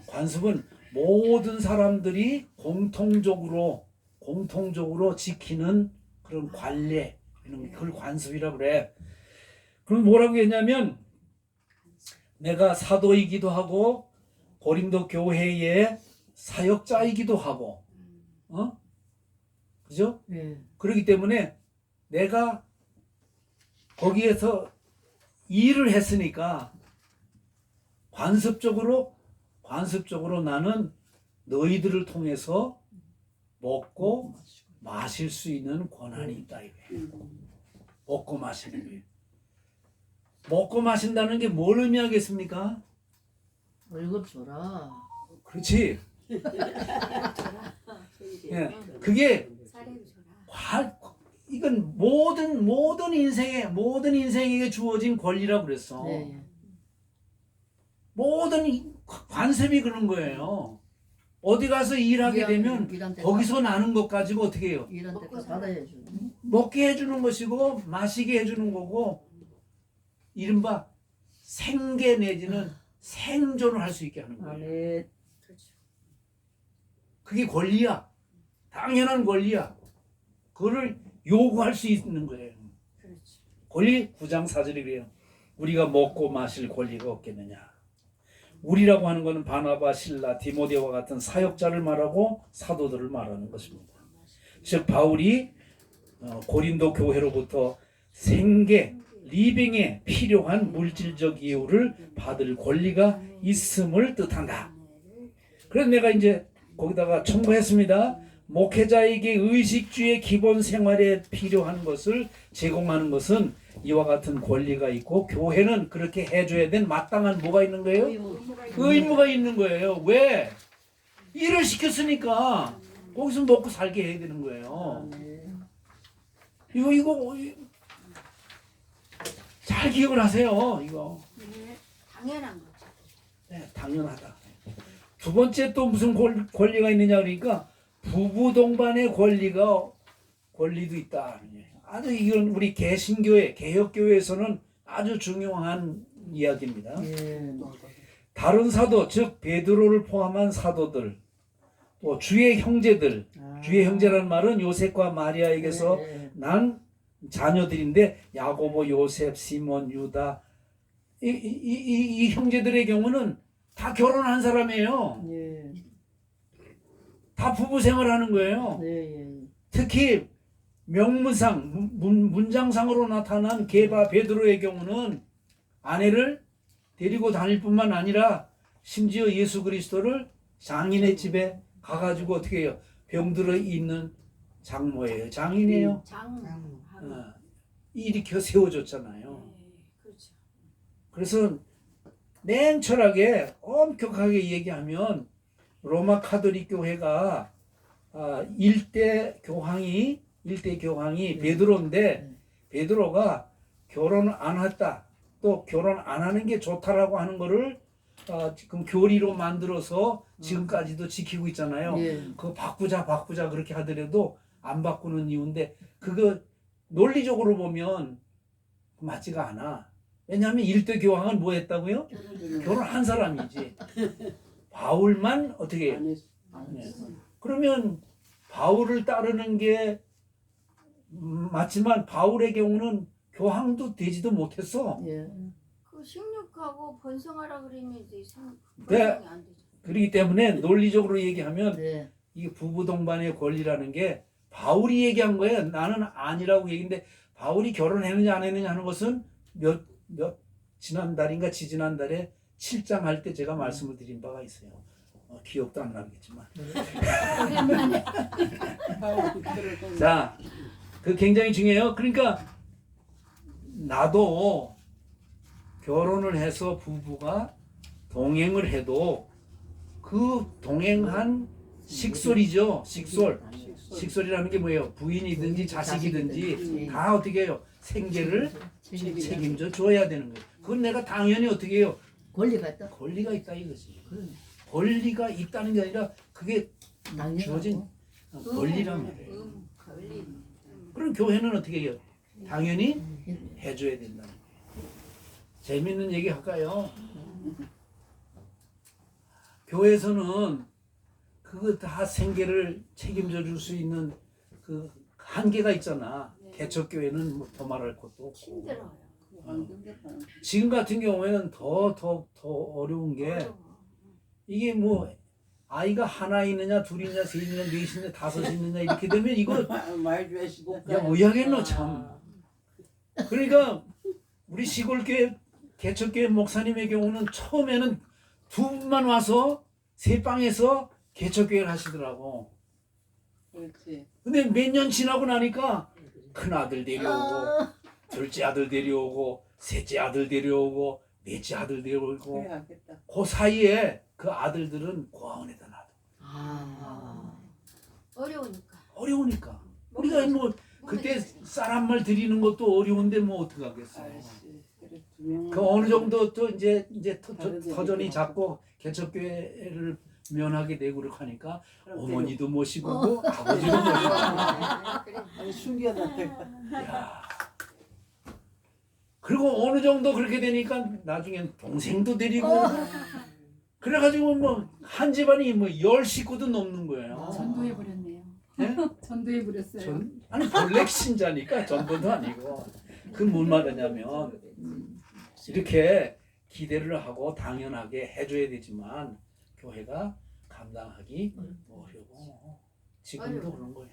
관습은 모든 사람들이 공통적으로 지키는 그런 관례, 그걸 관습이라고 그래. 그럼 뭐라고 했냐면, 내가 사도이기도 하고 고린도 교회의 사역자이기도 하고, 그죠? 예. 그렇기 때문에 내가 거기에서 일을 했으니까 관습적으로 나는 너희들을 통해서 먹고 마실 수 있는 권한이 있다 이거예요. 먹고 마시는 거예요. 먹고 마신다는 게 뭘 의미하겠습니까? 월급 줘라. 그렇지. 예, 그게 사례를 줘라. 이건 모든 인생에게 주어진 권리라고 그랬어. 네. 모든 관습이 그런 거예요. 어디 가서 일하게 되면 일한 때 거기서 나는 것 가지고 어떻게 해요? 일한 때 받아야죠. 먹게 해주는 것이고 마시게 해주는 거고, 이른바 생계 내지는 생존을 할 수 있게 하는 거예요. 아멘. 그게 권리야. 당연한 권리야. 그거를 요구할 수 있는 거예요. 권리 9장 4절이 그래요. 우리가 먹고 마실 권리가 없겠느냐. 우리라고 하는 것은 바나바, 실라, 디모데와 같은 사역자를 말하고 사도들을 말하는 것입니다. 즉 바울이 고린도 교회로부터 생계, 리빙에 필요한 물질적 이유를 받을 권리가 있음을 뜻한다. 그래서 내가 이제 거기다가 첨부했습니다. 목회자에게 의식주의 기본 생활에 필요한 것을 제공하는 것은 이와 같은 권리가 있고, 교회는 그렇게 해줘야 된 마땅한 뭐가 있는 거예요? 의무가 있는 거예요. 왜? 일을 시켰으니까 거기서 먹고 살게 해야 되는 거예요. 이거 잘 기억을 하세요. 이거. 네, 당연한 거죠. 네, 당연하다. 두 번째 또 무슨 권리가 있느냐 그러니까 부부 동반의 권리도 있다. 아주 이건 우리 개신교회, 개혁교회에서는 아주 중요한 이야기입니다. 예. 다른 사도, 즉 베드로를 포함한 사도들, 또 주의 형제들, 주의 형제라는 말은 요셉과 마리아에게서 난 자녀들인데, 야고보, 요셉, 시몬, 유다, 이 형제들의 경우는 다 결혼한 사람이에요. 예. 다 부부 생활하는 거예요. 예. 특히 명문상, 문장상으로 나타난 게바 베드로의 경우는 아내를 데리고 다닐 뿐만 아니라 심지어 예수 그리스도를 장인의 집에 가가지고 어떻게 해요? 병들어 있는 장모예요. 장인이에요. 일으켜 세워줬잖아요. 그렇죠. 그래서 냉철하게 엄격하게 얘기하면 로마 카톨릭 교회가 일대 교황이 베드로인데, 베드로가 결혼 안 했다, 또 결혼 안 하는 게 좋다라고 하는 거를 지금 교리로 만들어서 지금까지도 지키고 있잖아요. 그거 바꾸자 그렇게 하더라도 안 바꾸는 이유인데, 그거 논리적으로 보면 맞지가 않아. 왜냐하면 일대 교황은 뭐 했다고요? 결혼한 사람이지. 바울만 어떻게 해요? 네. 그러면 바울을 따르는 게 맞지만 바울의 경우는 교황도 되지도 못했어. 예. 그 식육하고 번성하라 그러면 이제 네. 번성이 안 되죠. 그렇기 때문에 논리적으로 얘기하면 네. 이 부부 동반의 권리라는 게 바울이 얘기한 거예요. 나는 아니라고 얘기인데, 바울이 결혼했느냐 안 했느냐 하는 것은 지난달인가 지지난달에 7장 할 때 제가 말씀을 드린 바가 있어요. 기억도 안 나겠지만. 자, 그 굉장히 중요해요. 그러니까 나도 결혼을 해서 부부가 동행을 해도 그 동행한 식솔이죠. 식솔이라는 게 뭐예요? 부인이든지 자식이든지 다 어떻게 해요? 생계를 책임져 줘야 되는 거예요. 그건 내가 당연히 어떻게 해요? 권리가 있다. 권리가 있다 이거지. 그래. 권리가 있다는 게 아니라 그게 주어진 당연하고. 권리란 말이에요. 권리. 그럼 교회는 어떻게 해요? 당연히 해줘야 된다는 거예요. 재밌는 얘기 할까요? 교회에서는 그거 다 생계를 책임져 줄 수 있는 그 한계가 있잖아. 개척교회는 뭐 더 말할 것도 없고. 힘들어요. 지금 같은 경우에는 더 어려운 게 이게 뭐 아이가 하나 있느냐 둘 있느냐 셋 있느냐 넷 있느냐 다섯 있느냐 이렇게 되면 이거 말 좋아하시고. 야 뭐야겠노 참. 그러니까 우리 시골교회 개척교회 목사님의 경우는 처음에는 두 분만 와서 세 방에서 개척교회를 하시더라고. 그렇지. 근데 몇 년 지나고 나니까 큰 아들 데려오고 둘째 아들 데려오고 셋째 아들 데려오고 넷째 아들 데려오고 그래 하겠다. 그 사이에 그 아들들은 고아원에다 놔둬. 어려우니까. 어려우니까. 우리가 뭐 그때 쌀한말 드리는 것도 어려운데 뭐 어떡하겠어. 아이씨, 그래, 두 명은 그 어느 정도 또 이제 다른 터전이 얘기도 잡고 개척교회를 면하게 되고 그렇게 하니까 그럼 어머니도 모시고 뭐 아버지도 모시고. 아니 순기하다 될까. 야. 그리고 어느 정도 그렇게 되니까 나중엔 동생도 데리고 그래가지고 뭐 한 집안이 뭐 10식구도 넘는 거예요. 전도해 버렸네요. 예? 전도해 버렸어요. 아니 블랙 신자니까 전도도 아니고 그 뭘 말하냐면 이렇게 기대를 하고 당연하게 해줘야 되지만 교회가 감당하기 어려워. 지금도 어려워. 그런 거예요.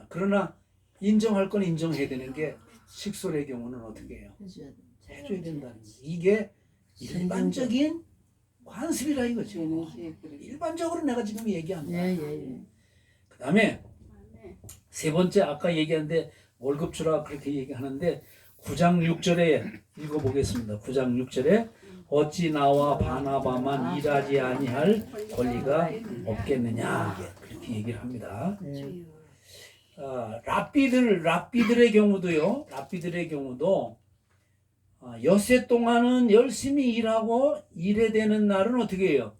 그러나 인정할 건 인정해야 되는 게 식솔의 경우는 어떻게 해요? 해줘야 된다는 거예요. 이게 일반적인 관습이라 이거죠. 쟤네지 그래. 일반적으로 내가 지금 얘기한 거야. 예예예. 그 다음에 세 번째 아까 얘기하는데 월급 주라 그렇게 얘기하는데 9장 6절에 읽어보겠습니다. 9장 6절에 어찌 나와 바나바만 일하지 아니할 권리가 없겠느냐 그렇게 얘기를 합니다. 네. 랍비들의 경우도 엿새 동안은 열심히 일하고 일해야 되는 날은 어떻게 해요?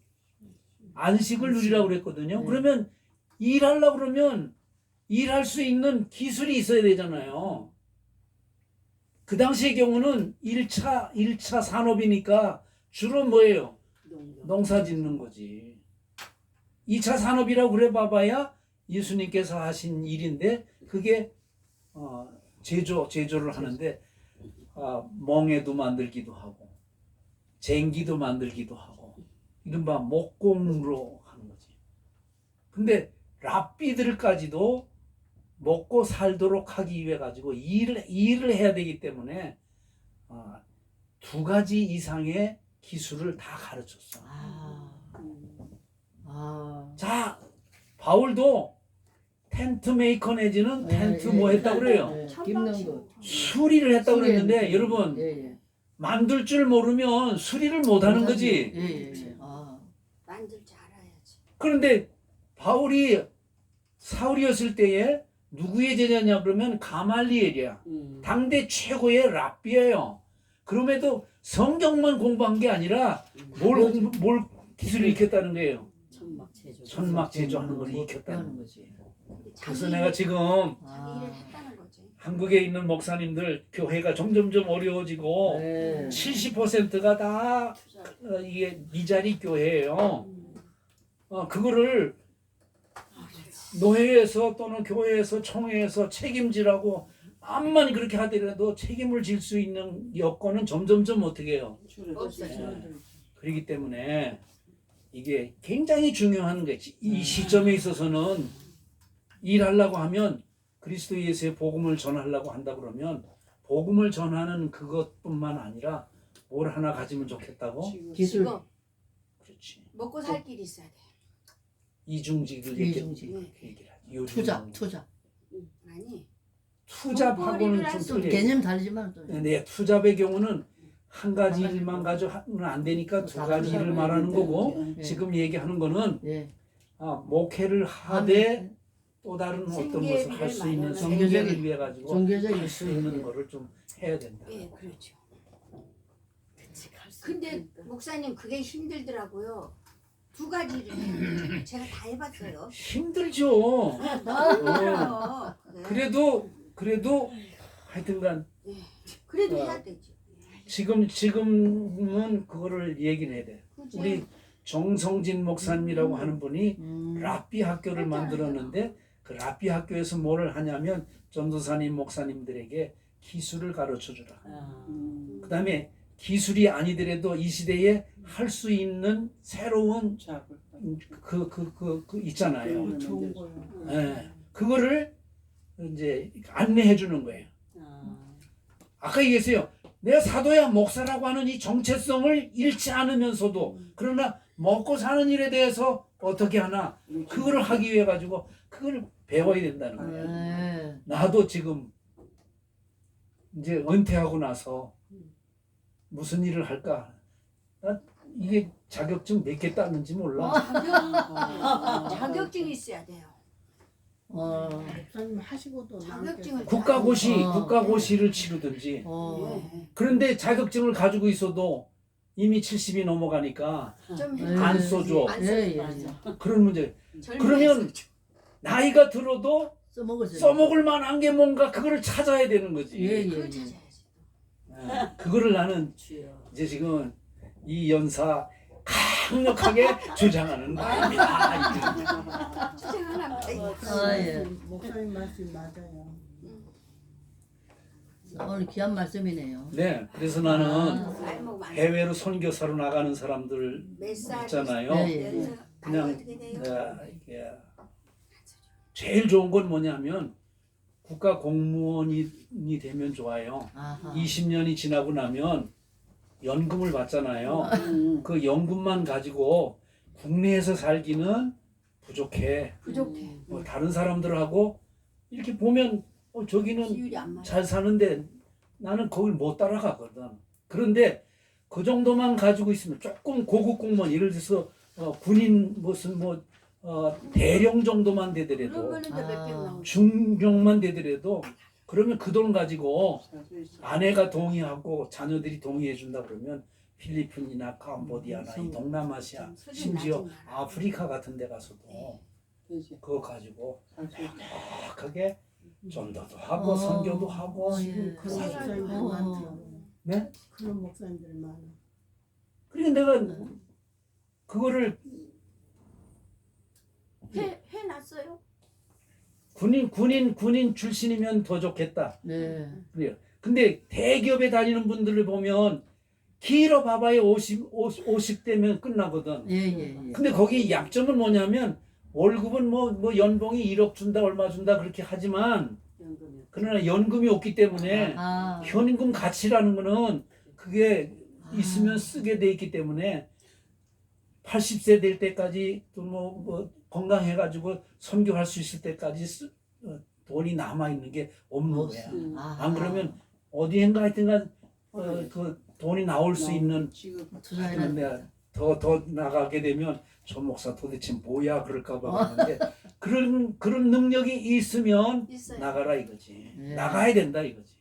안식을 누리라고 그랬거든요. 네. 그러면 일하려고 그러면 일할 수 있는 기술이 있어야 되잖아요. 그 당시의 경우는 1차 산업이니까 주로 뭐예요? 농사 짓는 거지. 2차 산업이라고 그래 봐봐야 예수님께서 하신 일인데 그게 제조를 하는데 멍에도 만들기도 하고 쟁기도 만들기도 하고 이른바 목공으로 하는 거지. 근데 랍비들까지도 먹고 살도록 하기 위해 가지고 일을 해야 되기 때문에 두 가지 이상의 기술을 다 가르쳤어. 자, 바울도 텐트 메이커 내지는 텐트 뭐 했다고 그래요? 깁는 거. 수리를 했다고 그랬는데 수리했는데. 여러분 예. 만들 줄 모르면 수리를 못 하는 거지. 예. 만들 줄 알아야지. 그런데 바울이 사울이었을 때에 누구의 제자냐 그러면 가말리엘이야. 당대 최고의 랍비예요. 그럼에도 성경만 공부한 게 아니라 뭘 기술을 익혔다는 거예요. 천막 제조하는 걸 익혔다는 거지. 그래서 내가 지금 자기 일을 했다는 거지. 한국에 있는 목사님들 교회가 점점점 어려워지고 네. 70%가 다 이게 미자리 교회예요. 그거를 노회에서 또는 교회에서 총회에서 책임지라고 암만 그렇게 하더라도 책임을 질 수 있는 여건은 점점점 어떻게 해요? 없어요. 그렇기 때문에 이게 굉장히 중요한 거지. 이 시점에 있어서는 일하려고 하면 그리스도 예수의 복음을 전하려고 한다 그러면 복음을 전하는 그것뿐만 아니라 뭘 하나 가지면 좋겠다고? 기술. 직업. 그렇지. 먹고 살 길이 있어야 돼. 이중직을 이중직. 얘기를 하지. 투자. 아니 아니. 투잡하고는 좀 좀 틀려요. 개념 다르지만 또 네, 투잡의 경우는 한 가지 일만 가지고는 안 되니까 두 가지 일을 말하는 거고 예. 지금 얘기하는 거는 예. 목회를 하되 또 다른 어떤 것을 할 수 있는 생계비를 생계를 위해 가지고 종교적인 할 수 있는 예. 거를 좀 해야 된다. 예, 그렇죠. 근데 목사님 그게 힘들더라고요. 두 가지를 해요. 제가 다 해봤어요. 힘들죠. 너무 힘들어요. 그게. 그래도 하여튼간 그래도 어. 해야 되죠. 지금은 그거를 얘기를 해야 돼. 그치? 우리 정성진 목사님이라고 하는 분이 음. 랍비 학교를 맞아요. 만들었는데 그 랍비 학교에서 뭐를 하냐면 전도사님 목사님들에게 기술을 가르쳐 주라. 그다음에 기술이 아니더라도 이 시대에 할 수 있는 새로운 잡을 그 있잖아요. 좋은 거요. 예. 그거를 이제 안내해 주는 거예요. 아까 얘기했어요. 내가 사도야 목사라고 하는 이 정체성을 잃지 않으면서도 그러나 먹고 사는 일에 대해서 어떻게 하나 그거를 하기 위해 가지고 그걸 배워야 된다는 거예요. 네. 나도 지금 이제 은퇴하고 나서 무슨 일을 할까? 나 이게 자격증 몇 개 땄는지 몰라. 자격증이 있어야 돼요. 목사님 하시고도 자격증을 국가고시를 치르든지. 예. 그런데 자격증을 가지고 있어도 이미 70이 넘어가니까 좀 예. 안 써줘. 안 예, 써줘. 예. 그런 문제. 젊은 그러면 애들. 나이가 들어도 써먹었어요. 써먹을 만한 게 뭔가 그거를 찾아야 되는 거지. 예, 예, 그걸 예. 찾아야지. 그거를 나는 이제 지금 이 연사 강력하게 주장하는 말입니다. 주장하나 아, 예. 목사님 말씀 맞아요. 오늘 귀한 말씀이네요. 네, 그래서 나는 말먹 많이. 해외로 선교사로 나가는 사람들 몇 살? 있잖아요. 예, 예. 연세 그냥 어떻게 돼요? 이게 제일 좋은 건 뭐냐면 국가 공무원이 되면 좋아요. 아하. 20년이 지나고 나면 연금을 받잖아요. 그 연금만 가지고 국내에서 살기는 부족해. 부족해. 뭐 다른 사람들하고 이렇게 보면 저기는 비율이 안 맞아. 잘 사는데 나는 거길 못 따라가거든. 그런데 그 정도만 가지고 있으면 조금 고급 공무원 예를 들어서 군인 무슨 대령 정도만 되더라도 그러면은 몇백 나오죠. 중령만 되더라도 그러면 그 돈 가지고 아내가 동의하고 자녀들이 동의해 준다 그러면 필리핀이나 캄보디아나 이 동남아시아 심지어 아프리카 같은 데 가서도 그거 가지고 행복하게 전도도 하고 선교도 하고 예. 그런 목사님들 어. 많죠. 네? 그런 목사님들 많아. 그러니까 내가 그거를 해놨어요. 군인 출신이면 더 좋겠다. 네. 그래요. 근데 대기업에 다니는 분들을 보면 길어 봐봐야 50대면 끝나거든. 예, 예, 예. 근데 거기 약점은 뭐냐면 월급은 뭐 연봉이 1억 준다 얼마 준다 그렇게 하지만 그러나 연금이 없기 때문에 아. 현금 가치라는 거는 그게 있으면 쓰게 돼 있기 때문에 80세 될 때까지 또 뭐 건강해가지고 선교할 수 있을 때까지 돈이 남아 있는 게 없는 거야. 아하. 안 그러면 어디엔가 하여튼간 그 돈이 나올 수 있는 투자해라. 내가 더 나가게 되면 저 목사 도대체 뭐야 그럴까봐 하는데 그런 능력이 있으면 있어요. 나가라 이거지. 네. 나가야 된다 이거지.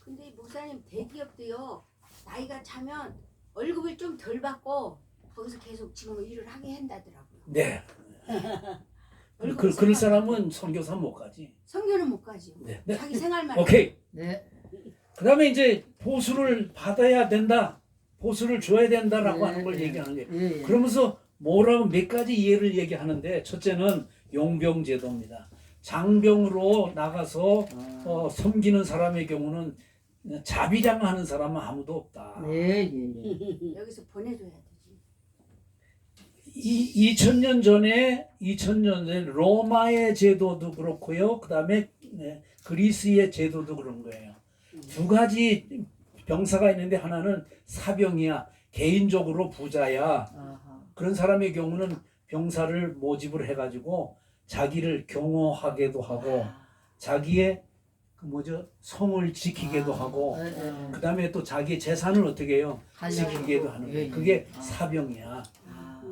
근데 목사님 대기업도요 나이가 차면 월급을 좀 덜 받고 거기서 계속 지금 일을 하게 한다더라고요. 네. 그럴 사람은 선교사 못 가지. 성교는 못 가지. 네. 네. 자기 생활만. 오케이. 네. 그다음에 이제 보수를 받아야 된다. 보수를 줘야 된다라고 네, 하는 걸 네. 얘기하는 거예요. 예, 예. 그러면서 뭐라고 몇 가지 예를 얘기하는데 첫째는 용병제도입니다. 장병으로 나가서 섬기는 사람의 경우는 자비량하는 사람은 아무도 없다. 예, 예, 예. 여기서 보내줘야 되지. 2000년 전에 로마의 제도도 그렇고요. 그다음에 그리스의 제도도 그런 거예요. 두 가지 병사가 있는데 하나는 사병이야. 개인적으로 부자야. 아하. 그런 사람의 경우는 병사를 모집을 해가지고 자기를 경호하게도 하고 자기의 그 뭐죠 성을 지키게도 하고 네, 네. 그 다음에 또 자기의 재산을 어떻게 해요 관리하고. 지키게도 하는 예, 거예요. 예. 그게 아. 사병이야. 아.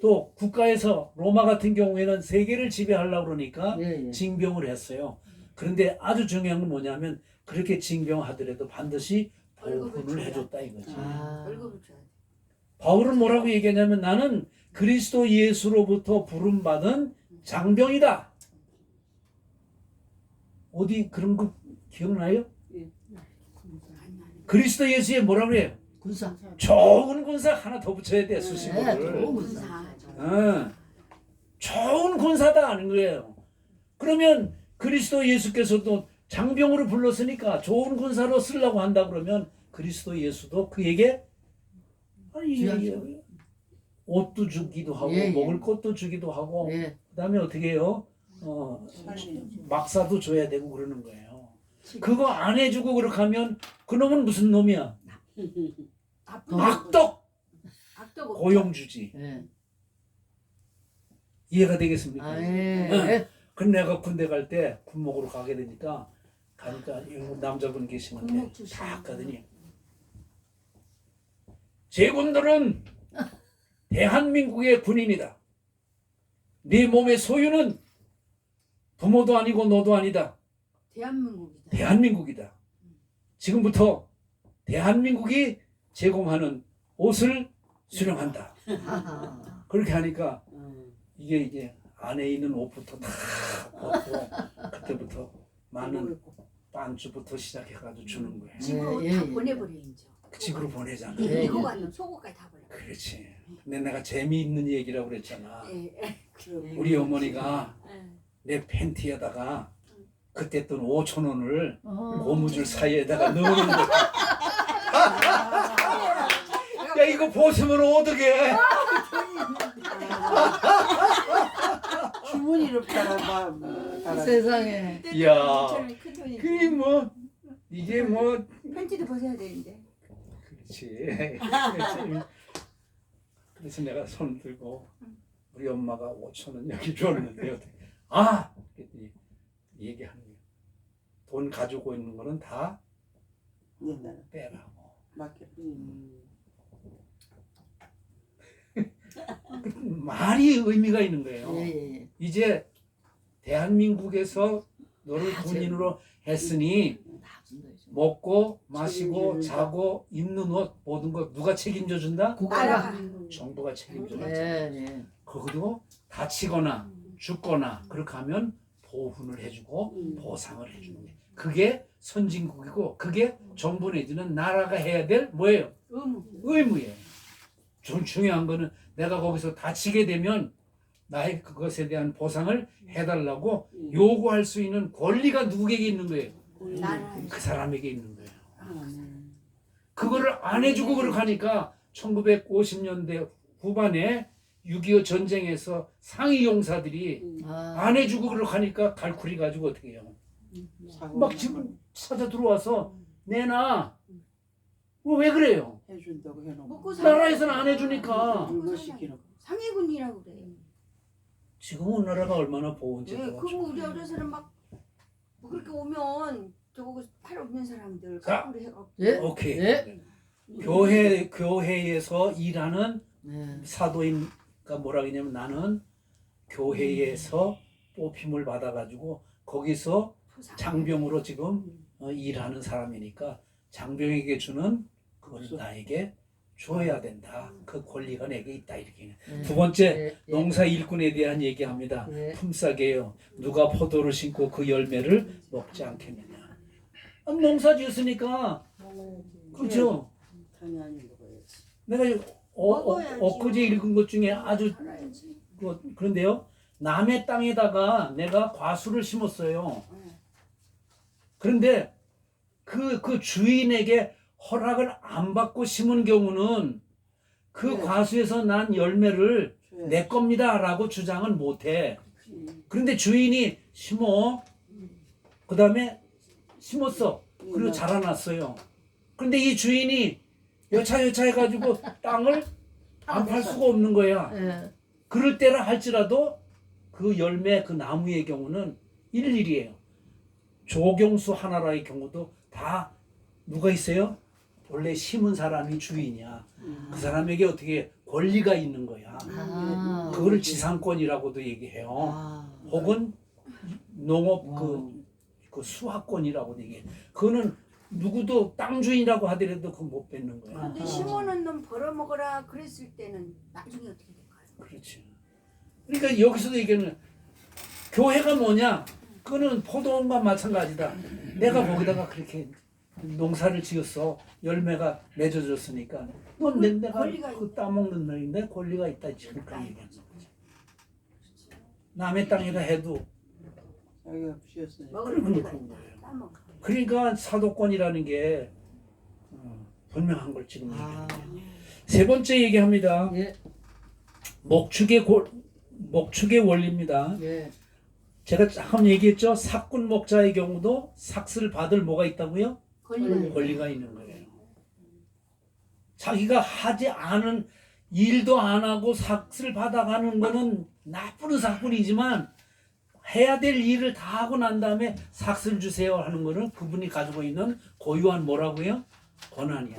또 국가에서 로마 같은 경우에는 세계를 지배하려고 그러니까 예, 예. 징병을 했어요. 그런데 아주 중요한 건 뭐냐면 그렇게 징병하더라도 반드시 월급을 보훈을 줘야. 해줬다 이거지. 아. 월급을 줘야 돼. 바울은 뭐라고 얘기하냐면 나는 그리스도 예수로부터 부름받은 장병이다. 어디 그런 거 기억나요? 그리스도 예수에 뭐라고 그래요? 군사. 좋은 군사 하나 더 붙여야 돼 수식어를. 네, 좋은 군사. 좋은 군사다 하는 거예요. 그러면 그리스도 예수께서도 장병으로 불렀으니까 좋은 군사로 쓰려고 한다 그러면 그리스도 예수도 그에게 아니, 귀하죠. 옷도 주기도 하고 예, 예. 먹을 것도 주기도 하고 예. 그다음에 어떻게 해요? 막사도 줘야 되고 그러는 거예요. 그거 안 해주고 그렇게 하면 그놈은 무슨 놈이야? 악덕 악덕 고용주지. 예. 이해가 되겠습니까? 아, 예. 응. 근데 내가 군대 갈 때 군목으로 가게 되니까 가니까 이 남자분 계시는데 군목 출신. 딱 가더니 제군들은 대한민국의 군인이다. 네 몸의 소유는 부모도 아니고 너도 아니다. 대한민국이다. 대한민국이다. 지금부터 대한민국이 제공하는 옷을 수령한다. 하하. 그렇게 하니까 이게 안에 있는 옷부터 다 벗고 그때부터 많은 반주부터 시작해가지고 주는 거예요. 집으로 예, 다 예. 보내버려 이제. 그 집으로 보내잖아. 예, 이거 예. 갖는 속옷까지 다 버려. 그렇지. 근데 내가 재미있는 얘기라고 그랬잖아. 예. 우리 어머니가 예. 내 팬티에다가 그때 돈 5천 원을 어. 고무줄 사이에다가 넣는 거야. 야 이거 벗으면 어떡해? 주머니를 따라 세상에. 야. 큰 돈이. 그게 뭐 이게 뭐 팬티도 벗어야 되는데. 그렇지. 그래서 내가 손 들고 우리 엄마가 5천 원 여기 줬는데 어떻게 그랬더니 얘기하는 거예요. 돈 가지고 있는 거는 다 옛날에 빼라고. 맞게. 말이 의미가 있는 거예요. 예, 예. 이제 대한민국에서 너를 아, 군인으로 했으니 다 준다 이제. 먹고 마시고 책임져준다. 자고 입는 옷 모든 거 누가 책임져 준다? 국가가. 정부가 책임져 예, 준다. 예. 거기도 다치거나 죽거나 그렇게 하면 보훈을 해주고 보상을 해주는 게 그게 선진국이고 그게 정부 내지는 나라가 해야 될 뭐예요? 의무예요. 좀 중요한 거는 내가 거기서 다치게 되면 나의 그것에 대한 보상을 해달라고 요구할 수 있는 권리가 누구에게 있는 거예요? 나는 그 사람에게 있는 거예요. 그거를 안 해주고 그렇게 하니까 1950년대 후반에 6.25 전쟁에서 상위 용사들이 아. 안 해주고 그렇게 하니까 갈쿠리 가지고 어떻게 해요? 막 지금 찾아 들어와서 내놔. 왜 그래요? 해준다고 해놓고 먹고 살아. 나라에서는 안 해주니까. 물건 시키는 거. 상해군이라고 그래. 지금 우리나라가 얼마나 예, 보훈제도가 그거 우리 어려서는 막 뭐 그렇게 오면 저거 팔 없는 사람들 자. 까불이 해갖고. 예? 오케이. 예? 교회에서 일하는 네. 사도인가 뭐라 그러냐면 나는 교회에서 뽑힘을 받아가지고 거기서 장병으로 지금 일하는 사람이니까 장병에게 주는 그걸 나에게 줘야 된다. 그 권리가 내게 있다 이렇게. 예. 두 번째 예, 예. 농사 일꾼에 대한 얘기합니다. 예. 품삯이에요. 누가 포도를 심고 그 열매를 먹지 않겠느냐. 농사 지었으니까 그렇죠. 당연히 먹어야지. 내가 먹어야지. 엊그제 읽은 것 중에 아주 살아야지. 그런데요. 남의 땅에다가 내가 과수를 심었어요. 그런데 그 주인에게 허락을 안 받고 심은 경우는 그 네. 과수에서 난 열매를 줘야지. 내 겁니다라고 주장은 못해. 그런데 주인이 심어. 그 다음에 심었어. 그리고 자라났어요. 그런데 이 주인이 여차여차 해가지고 땅을 안 팔 수가 없는 거야. 예. 그럴 때라 할지라도 그 열매 그 나무의 경우는 일일이에요. 조경수 하나라의 경우도 다 누가 있어요? 원래 심은 사람이 주인이야. 그 사람에게 어떻게 권리가 있는 거야. 아. 그거를 지상권이라고도 얘기해요. 아. 혹은 농업 그 수확권이라고도 얘기해. 그거는 누구도 땅 주인이라고 하더라도 그거 못 뺏는 거야. 근데 심어놓은 놈 벌어먹어라 그랬을 때는 나중에 어떻게 될까요? 그렇지. 그러니까 여기서도 얘기하는 교회가 뭐냐? 그거는 포도원과 마찬가지다. 내가 거기다가 그렇게 농사를 지었어. 열매가 맺어졌으니까. 넌 내가 권리가 그 따먹는 놈인데 권리가 있다. 지금 그런 얘기하는 거지. 남의 땅이라 해도 자기가 부셨으니까. 먹을 그런 권리가 그런 있다. 거예요. 따먹어. 그러니까 사도권이라는 게 분명한 걸 지금 아. 얘기해요. 세 번째 얘기합니다. 예. 목축의 원리입니다. 예. 제가 한번 얘기했죠. 삭군 목자의 경우도 삭스를 받을 뭐가 있다고요? 권리가 있는 거예요. 자기가 하지 않은 일도 안 하고 삭스를 받아가는 거는 나쁜 삭군이지만 해야 될 일을 다 하고 난 다음에 삭스를 주세요 하는 거는 그분이 가지고 있는 고유한 뭐라고요? 권한이야.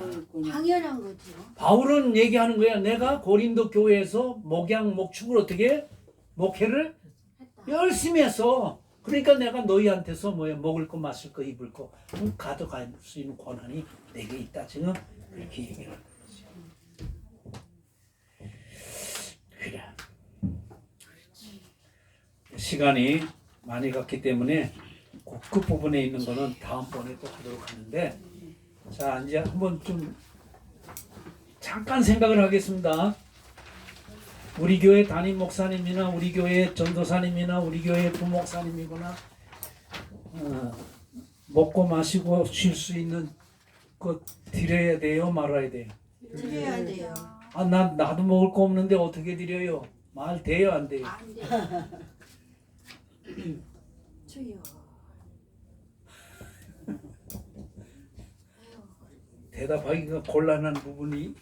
당연한 거죠. 바울은 얘기하는 거야. 내가 고린도 교회에서 목양 목축을 어떻게 목회를 했다. 열심히 했어. 그러니까 내가 너희한테서 뭐야 먹을 거 마실 거 입을 거 가져갈 수 있는 권한이 내게 있다. 지금 그렇게 얘기를 하는 거지. 그래. 시간이 많이 갔기 때문에 그 부분에 있는 거는 다음번에 또 하도록 하는데, 자 이제 한번 좀 잠깐 생각을 하겠습니다. 우리 교회 담임 목사님이나 우리 교회 전도사님이나 우리 교회 부목사님이거나 먹고 마시고 쉴 수 있는 것 드려야 돼요, 말아야 돼요? 드려야 돼요. 아, 나도 먹을 거 없는데 어떻게 드려요? 말 돼요, 안 돼요? 안 돼. 주여. 대답하기가 곤란한 부분이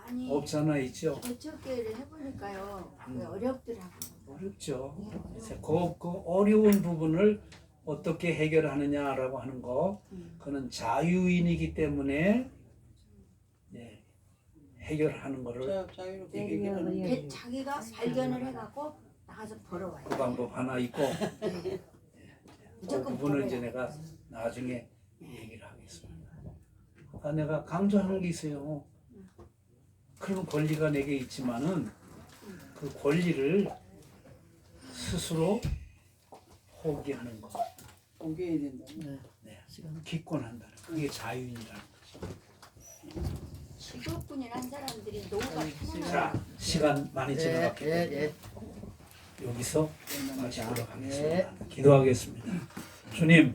아니. 없잖아, 있죠? 개척교회를 해보니까요. 그게 어렵더라고. 어렵죠. 그래서 그 어려운 부분을 어떻게 해결하느냐라고 하는 거, 그는 자유인이기 때문에 해결하는 거를 자유롭게 얘기하는 얘기하는 자기가 발견을 해갖고 나가서 벌어와요. 그 방법 하나 있고, 그 무조건 부분은 이제 벌어요. 내가 나중에 얘기를 하겠습니다. 아, 내가 강조하는 게 있어요. 그런 권리가 내게 있지만은 그 권리를 스스로 포기하는 거, 공개해야 된다. 기권한다는 거. 그게 자유인이라는 거죠. 직업군이란 사람들이 노후가 편안하다. 자, 시간 많이 지나갔기 때문에 예. 여기서 마치도록 하겠습니다. 기도하겠습니다. 주님,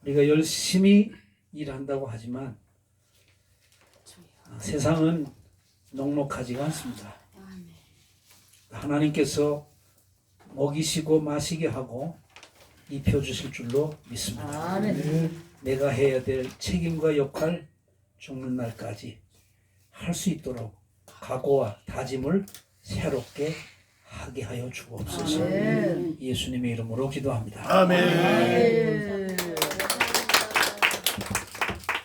우리가 열심히 일한다고 하지만 세상은 녹록하지가 않습니다. 하나님께서 먹이시고 마시게 하고 입혀주실 줄로 믿습니다. 아멘. 내가 해야 될 책임과 역할 죽는 날까지 할 수 있도록 각오와 다짐을 새롭게 하게 하여 주옵소서. 아멘. 예수님의 이름으로 기도합니다. 아멘. 아멘.